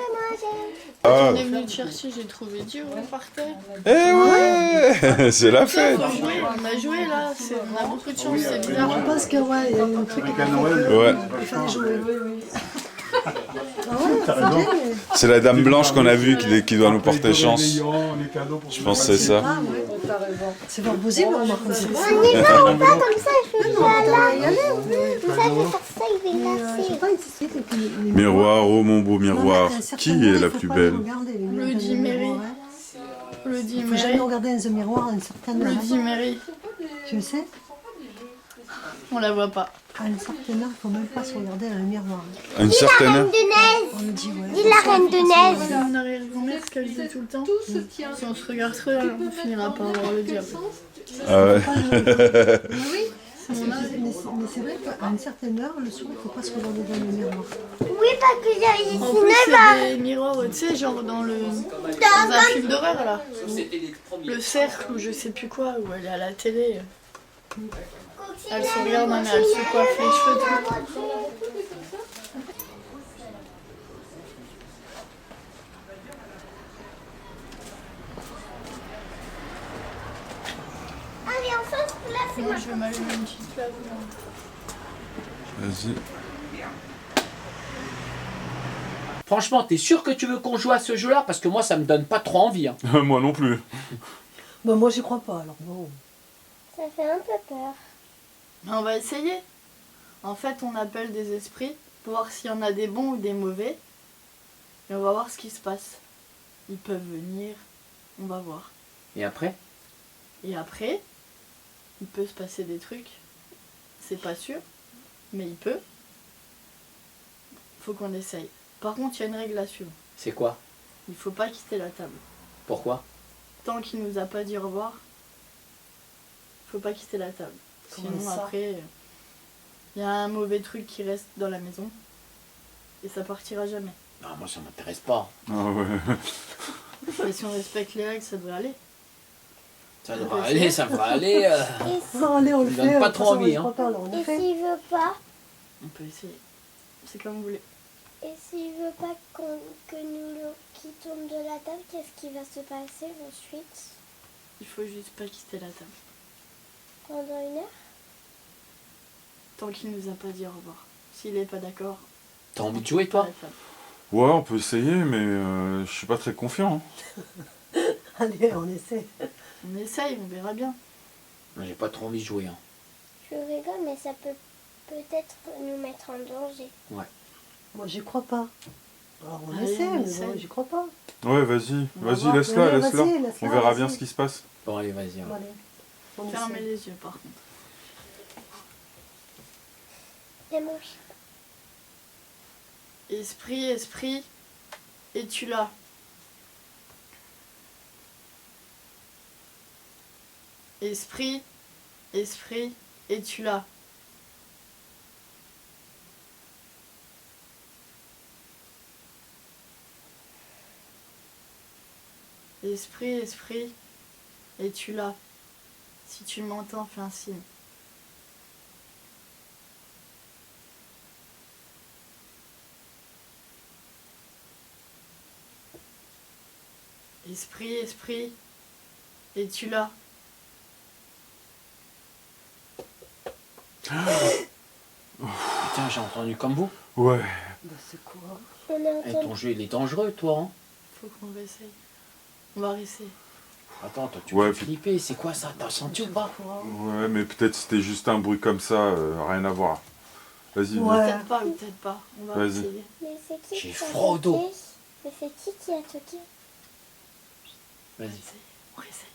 Ah. On est venu te chercher, j'ai trouvé Dieu par terre. Eh ouais, c'est la fête. Faut jouer, on a joué là, on a beaucoup de chance, c'est bizarre. Je pense que ouais, il y a un truc Avec un Noël. Ouais. il fallait jouer. Ah ouais, T'as raison. C'est la dame blanche qu'on a vue qui doit nous porter chance. Je pense que c'est ça. Ah ouais, t'as raison. C'est pas possible, on marque comme ça. On n'y va, on va comme ça, je fais là, là. Vous savez faire ça, il est cassé. Miroir, oh mon beau miroir, qui est la plus belle? Le dit Mary. Le dit Il faut jamais Mary. regarder dans un miroir à une certaine Le heure. dit Mary. Tu le sais? On la voit pas. À une certaine heure, il ne faut même pas se regarder dans le miroir. À une certaine heure. De neige. On le dit, ouais. Dis la reine de neige. C'est mon arrière-grand-mère ce qu'elle disait tout le temps. Si on se regarde trop, on finira par voir le diable. Ah ouais. Mais c'est vrai qu'à une certaine heure, le soir, il ne faut pas se regarder dans le miroir. Oui, parce que j'ai ici En plus, 9 il y a des miroirs, tu sais, genre dans un film d'horreur là. Le cercle ou je sais plus quoi, où elle est à la télé. Elle se regarde, mais elle se coiffe les cheveux. Tout. Allez, enfin, là, c'est Moi, je vais m'allumer une petite flamme. Vas-y. Franchement, t'es sûr que tu veux qu'on joue à ce jeu-là? Parce que moi, ça me donne pas trop envie. Hein. Moi non plus. Bah, moi, j'y crois pas, alors bon. Ça fait un peu peur. Mais on va essayer. En fait, on appelle des esprits pour voir s'il y en a des bons ou des mauvais. Et on va voir ce qui se passe. Ils peuvent venir, on va voir. Et après? Et après, il peut se passer des trucs. C'est pas sûr, mais il peut. Faut qu'on essaye. Par contre, il y a une règle à suivre. C'est quoi? Il faut pas quitter la table. Pourquoi? Tant qu'il nous a pas dit au revoir, faut pas quitter la table. Comment Sinon, ça après, il y a un mauvais truc qui reste dans la maison. Et ça partira jamais. Non, moi, ça m'intéresse pas. Ah ouais. Mais si on respecte les règles, ça devrait aller. Ça devrait aller, ça devrait aller. Et si, Non, allez, on le Il fait. donne pas de toute trop façon, envie, j'y hein. crois pas, alors on le et fait. s'il veut pas, On peut essayer. C'est comme vous voulez. et s'il veut pas que nous le quittions de la table, qu'est-ce qui va se passer ensuite Il faut juste pas quitter la table. pendant une heure? Tant qu'il nous a pas dit au revoir. S'il est pas d'accord. T'as envie de jouer, toi? à la table. Ouais, on peut essayer, mais je suis pas très confiant. Hein. Allez, on essaie. On essaye, on verra bien. Moi, j'ai pas trop envie de jouer. Hein. Je rigole, mais ça peut peut-être nous mettre en danger. Moi, j'y crois pas. Alors, on Allez, essaie, on mais essaie. bon, j'y crois pas. Ouais, vas-y, On va voir. laisse-la, Ouais, laisse-la. vas-y, laisse-la, On verra bien vas-y. ce qui se passe. Bon, allez, vas-y. Bon, allez, on Fermez essaie. les yeux par contre. Et mon chien. Esprit, esprit, es-tu là? Esprit, esprit, es-tu là? Esprit, esprit, es-tu là? Si tu m'entends, fais un signe. Esprit, esprit, es-tu là? Putain, j'ai entendu comme vous. Ouais. Bah, c'est quoi? On a Eh, entendu. ton jeu, il est dangereux, toi. Hein. Faut qu'on réessaye. On va réessayer. Attends, toi, tu Ouais, peux puis- flipper. C'est quoi ça? T'as senti ou pas? Ouais, mais peut-être c'était juste un bruit comme ça, rien à voir. Vas-y, Ouais. Peut-être pas ou peut-être pas. On va Vas-y. essayer. Mais c'est qui J'ai qui a froid au dos. toqué? Mais c'est qui a toqué? Vas-y. On réessaye.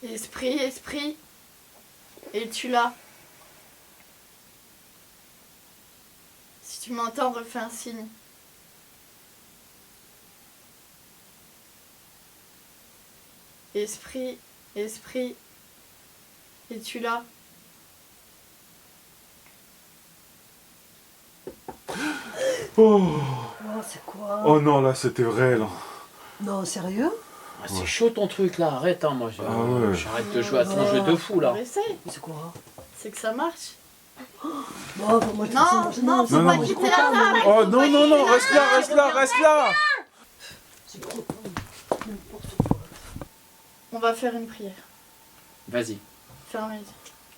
Esprit, esprit, es-tu là? Si tu m'entends, refais un signe. Esprit, esprit, es-tu là? Oh, Oh, c'est quoi? oh non, là, c'était vrai, là. Non, sérieux? Ah, c'est chaud ton truc là, arrête, hein, moi Ah ouais. j'arrête de jouer à ton jeu de fou là. On essaye, C'est quoi? c'est que ça marche. Bon, pour moi, de toute façon, Non, faut Non, pas non. quitter la table. Oh non, non, non, reste là, reste là, reste là. c'est trop n'importe quoi. On va faire une prière. Vas-y. Fermez les yeux.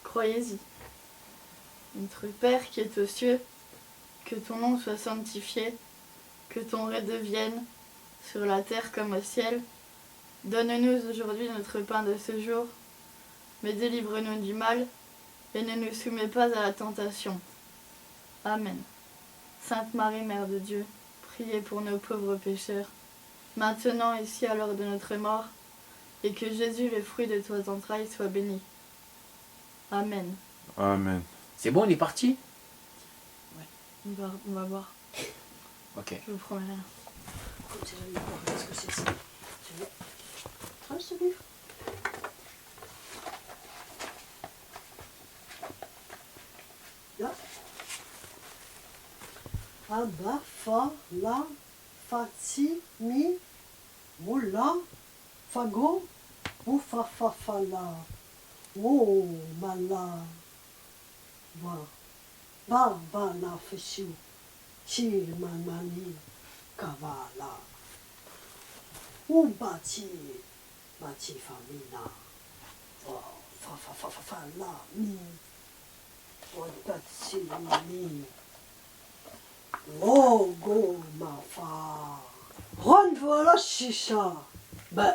Croyez-y. Notre Père qui est aux cieux, que ton nom soit sanctifié, que ton règne vienne sur la terre comme au ciel. Donne-nous aujourd'hui notre pain de ce jour, mais délivre-nous du mal et ne nous soumets pas à la tentation. Amen. Sainte Marie, Mère de Dieu, priez pour nos pauvres pécheurs, maintenant et ici à l'heure de notre mort, et que Jésus, le fruit de tes entrailles, soit béni. Amen. Amen. C'est bon, il est parti? On va voir. Ok. Je vous promets rien. Qu'est-ce que c'est ça? Tu veux? Tranche ce livre? Là. Abba, fa, la, fa, ti, mi, moula, fago, ou fa, la. Oh, mala. Ba, la, feshu. Chi, manani, kavala. Ou bati, famina. Oh, fa, la, mi. Oh, bati, mi. Oh, go, ma fa. Ron, voilà, chicha. Ben,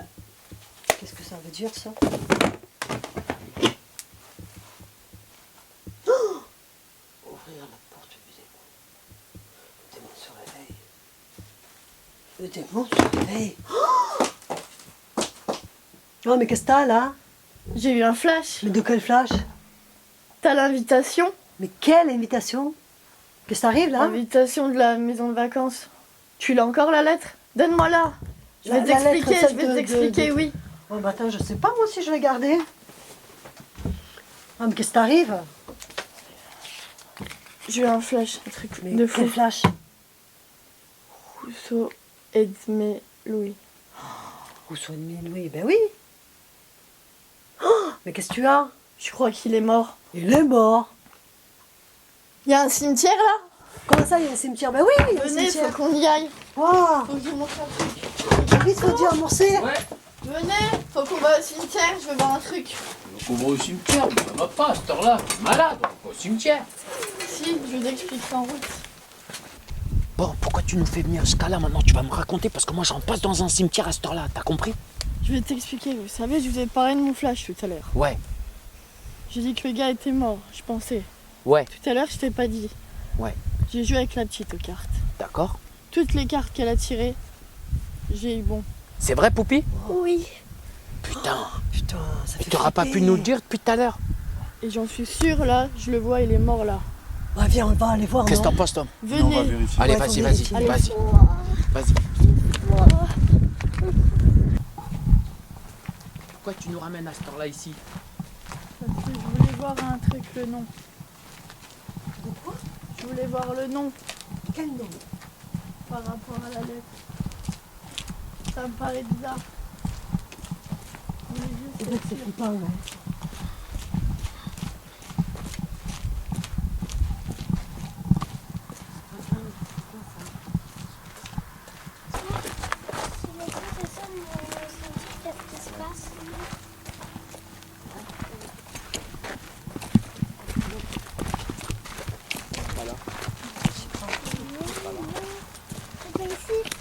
qu'est-ce que ça veut dire, ça? Oh, ouvrir la porte du démon. Le démon se réveille. Le démon se réveille. Oh, mais qu'est-ce que t'as, là? J'ai eu un flash. Mais de quel flash? T'as l'invitation? Mais quelle invitation? Qu'est-ce qui t'arrive, là? L'invitation de la maison de vacances. Tu l'as encore, la lettre? Donne-moi-la. Je vais La lettre, t'expliquer, celle je vais de- t'expliquer, de- oui. Oh, bah attends, je sais pas, moi, si je vais garder. Ah, mais qu'est-ce qui t'arrive? J'ai eu un flash, un truc Mais de fou. quel flash? Rousseau, Edmé, Louis. Rousseau et demi, Louis, ben oui. Oh, mais qu'est-ce que tu as? Je crois qu'il est mort. Il est mort. Il y a un cimetière, là? Comment ça, il y a un cimetière? Ben oui, il y a un Venez, cimetière. faut qu'on y aille. Wow. Faut que je vous montre un truc. Vite, faut dire amorcer. Ouais. Venez, faut qu'on va au cimetière, je veux voir un truc. Donc on va au cimetière, mais ça va pas à cette heure-là. Malade, on va au cimetière. Si, je vous expliquerai en route. Bon, pourquoi tu nous fais venir à ce cas-là maintenant? Tu vas me raconter parce que moi j'en passe dans un cimetière à cette heure-là, t'as compris? Je vais t'expliquer, vous savez, je vous ai parlé de mon flash tout à l'heure. Ouais, J'ai dit que le gars était mort, je pensais. ouais, Tout à l'heure, je t'ai pas dit. ouais. J'ai joué avec la petite aux cartes. D'accord. Toutes les cartes qu'elle a tirées, j'ai eu bon. C'est vrai, Poupi? Oui. Putain, Putain, ça fait tu n'auras pas flipper. pu nous le dire depuis tout à l'heure. Et j'en suis sûre, là, je le vois, il est mort là. Ouais, viens, on va aller voir. Qu'est-ce que non? t'en penses, Tom? Venez. On va vérifier. Allez, Ouais, vas-y, faut vas-y, vérifier. Allez. vas-y. Vas-y. Pourquoi tu nous ramènes à cette heure-là ici? Parce que je voulais voir un truc, le nom. De quoi? Je voulais voir le nom Quel nom? par rapport à la lettre. Ça me paraît bizarre. Je voulais juste C'est vrai que c'est être sûre. flippant, ouais. C'est ça mon scientifique, qu'est-ce qui se passe? C'est pas ici.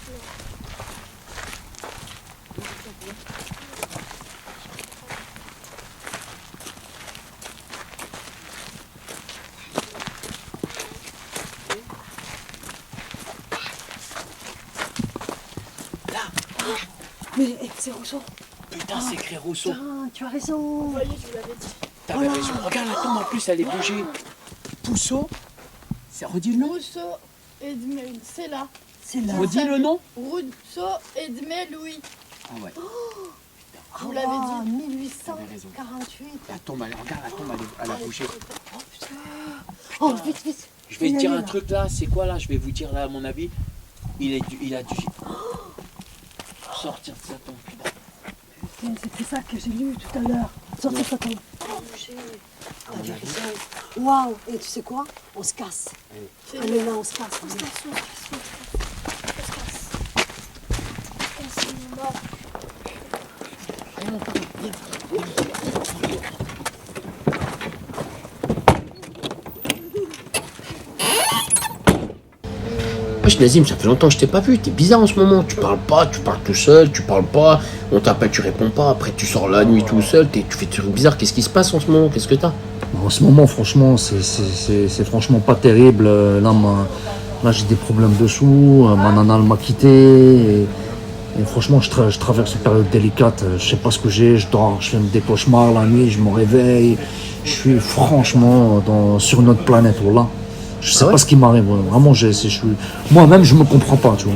Mais c'est Rousseau. putain, c'est écrit Rousseau. Putain, tu as raison. Vous voyez, je vous l'avais dit. T'avais raison. Regarde la tombe en plus, elle est bougée. Pousseau. C'est redis le nom. Rousseau, Edmé, c'est là. C'est là. Redis le nom. Rousseau, Edmé, Louis. Ah ouais. Vous l'avez dit. 1848. La tombe, regarde la tombe, elle a bougé. Oh putain. Oh, vite, vite. Je vais te dire un truc là, c'est quoi là? Je vais vous dire là, à mon avis. Il a dû sortir de sa tombe. Putain, c'était ça que j'ai lu tout à l'heure. Sortez sa tombe. Waouh. Et tu sais quoi? On se casse. Allez là, on se casse. On se casse. Wesh Nazim, ça fait longtemps que je t'ai pas vu, t'es bizarre en ce moment, tu parles pas, tu parles tout seul, tu parles pas, on t'appelle, tu réponds pas, après tu sors la nuit tout seul, tu fais des trucs bizarres, qu'est-ce qui se passe en ce moment, qu'est-ce que t'as? En ce moment, franchement, c'est franchement pas terrible. Là j'ai des problèmes de sous, ma nana elle m'a quitté. Et franchement, je traverse une période délicate. Je sais pas ce que j'ai, je dors, je fais des cauchemars la nuit, je me réveille. Je suis franchement sur une autre planète, voilà. Je sais pas ce qui m'arrive, vraiment, moi-même je me comprends pas, tu vois.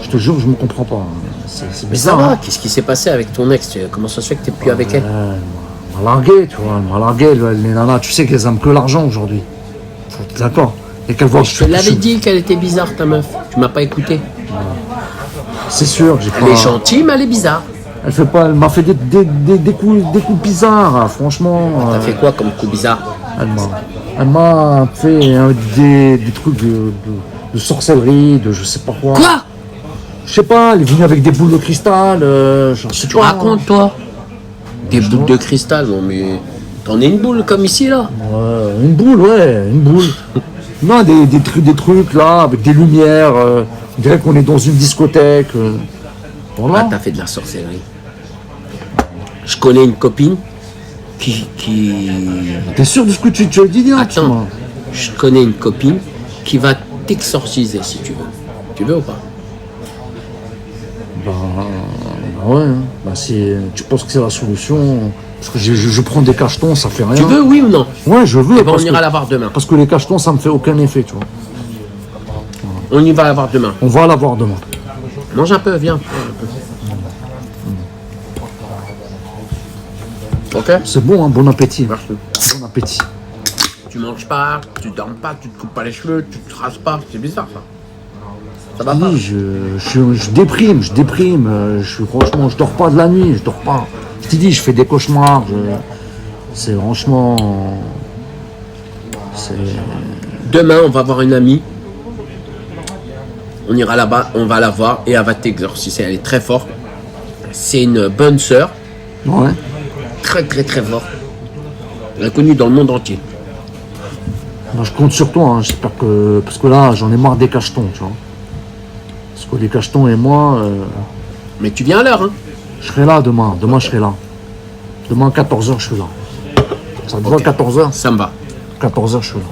Je te jure, je me comprends pas. C'est bizarre. Mais ça va, qu'est-ce qui s'est passé avec ton ex? Comment ça se fait que t'es plus avec elle? Elle m'a largué, tu vois, elle m'a largué. Les nanas, tu sais qu'elles aiment que l'argent aujourd'hui. D'accord. Et qu'elles voient. Je te l'avais dit qu'elle était bizarre, ta meuf. Tu m'as pas écouté. C'est sûr que j'ai pas. Elle est gentille, mais elle est bizarre. Elle m'a fait des coups bizarres, franchement. T'as fait quoi comme coup bizarre? Elle m'a fait des trucs de sorcellerie, de je sais pas quoi. Quoi? Je sais pas, elle est venue avec des boules de cristal. Tu racontes, toi? Des boules de cristal, non mais. T'en es une boule comme ici, là? Ouais, une boule. Non, des trucs là, avec des lumières. On dirait qu'on est dans une discothèque. Voilà. Ah, t'as fait de la sorcellerie. Je connais une copine qui... T'es sûr de ce que tu as dit? Attends, je connais une copine qui va t'exorciser si tu veux. Tu veux ou pas? Bah ouais, si tu penses que c'est la solution, parce que je prends des cachetons, ça fait rien. Tu veux, oui ou non? Ouais, je veux. Eh ben, on ira la voir demain. Parce que les cachetons, ça me fait aucun effet, tu vois. On y va la voir demain. On va la voir demain. Mange un peu, viens. Ok? C'est bon, hein, bon appétit. Merci. Bon appétit. Tu manges pas, tu dors pas, tu te coupes pas les cheveux, tu te rases pas. C'est bizarre ça. Ça va pas? Oui, je déprime. Franchement, je dors pas de la nuit, je dors pas. Je t'ai dit, je fais des cauchemars. C'est franchement. Demain, on va voir une amie. On ira là-bas, on va la voir et elle va t'exorciser. Elle est très forte. C'est une bonne sœur. Ouais. Très très très forte. Elle est connue dans le monde entier. Non, je compte sur toi, hein. J'espère que. Parce que là, j'en ai marre des cachetons, tu vois. Parce que les cachetons et moi. Mais tu viens à l'heure, hein? Je serai là demain. Demain, je serai là. Demain, 14h, je suis là. Ça te va, 14h? Ça me va. 14h, je suis là.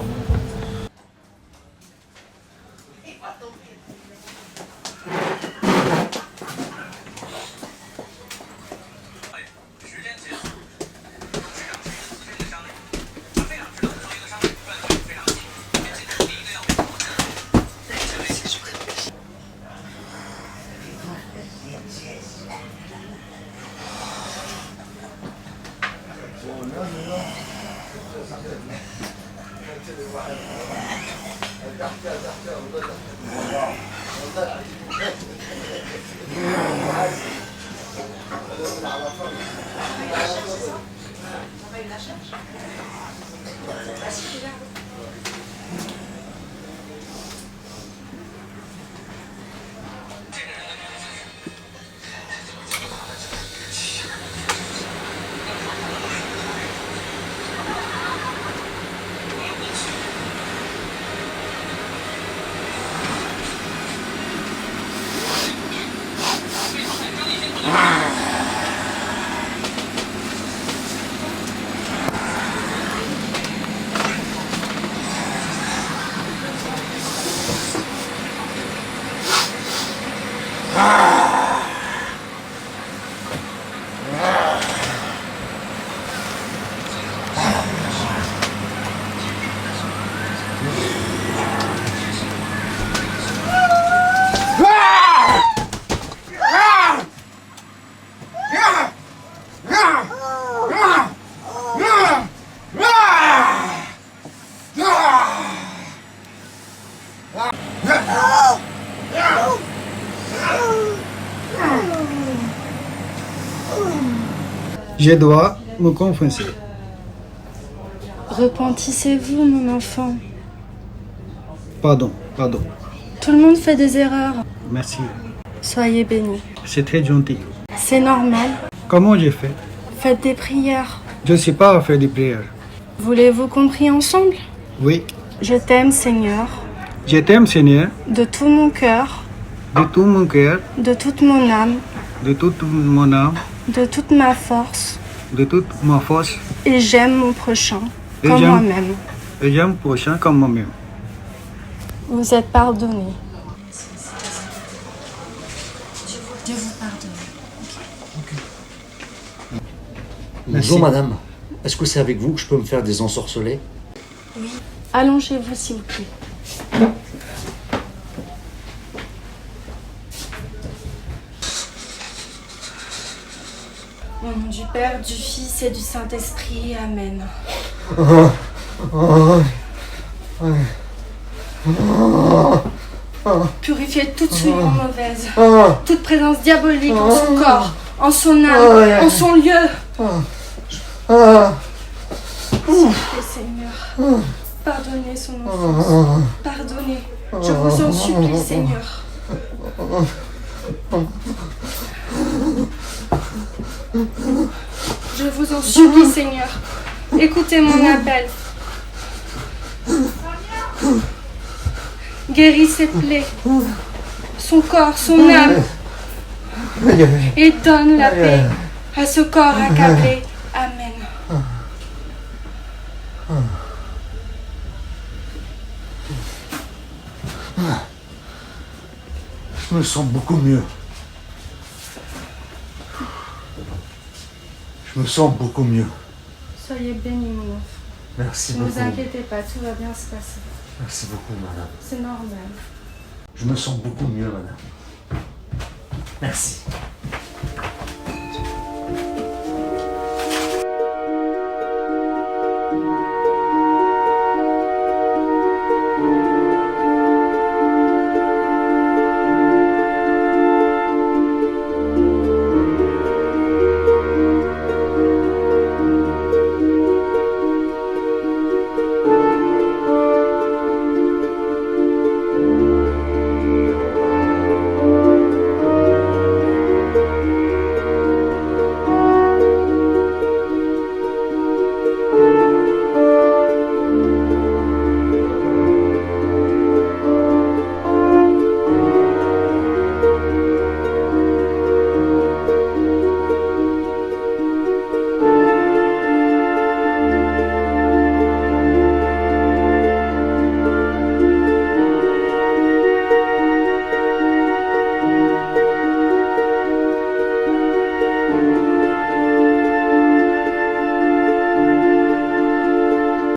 Je dois me confesser. Repentissez-vous, mon enfant. Pardon, pardon. Tout le monde fait des erreurs. Merci. Soyez bénis. C'est très gentil. C'est normal. Comment j'ai fait? Faites des prières. Je ne sais pas faire des prières. Voulez-vous qu'on prie ensemble? Oui. Je t'aime, Seigneur, Je t'aime, Seigneur, de tout mon cœur, de tout mon cœur, de toute mon âme, de toute mon âme, de toute ma force, de toute ma force. et j'aime mon prochain Et comme j'aime- moi-même. Et j'aime le prochain comme moi-même. Vous êtes pardonnés. Dieu vous pardonne. Bonjour madame, est-ce que c'est avec vous que je peux me faire des ensorcelés? Oui. Allongez-vous, s'il vous plaît. Au nom du Père, du Fils et du Saint-Esprit. Amen. Purifiez toute souillure mauvaise, toute présence diabolique en son corps, en son âme, en son lieu. S'il vous plaît, Seigneur, pardonnez son enfance. Pardonnez. Je vous en supplie, Seigneur. Je vous en supplie, Seigneur. Écoutez mon appel. Guéris ses plaies, son corps, son âme, et donne la paix à ce corps accablé. Amen. Je me sens beaucoup mieux. Je me sens beaucoup mieux. Soyez bénis, mon enfant. Merci Ne beaucoup. vous inquiétez pas, tout va bien se passer. Merci beaucoup madame. C'est normal. Je me sens beaucoup mieux madame. Merci.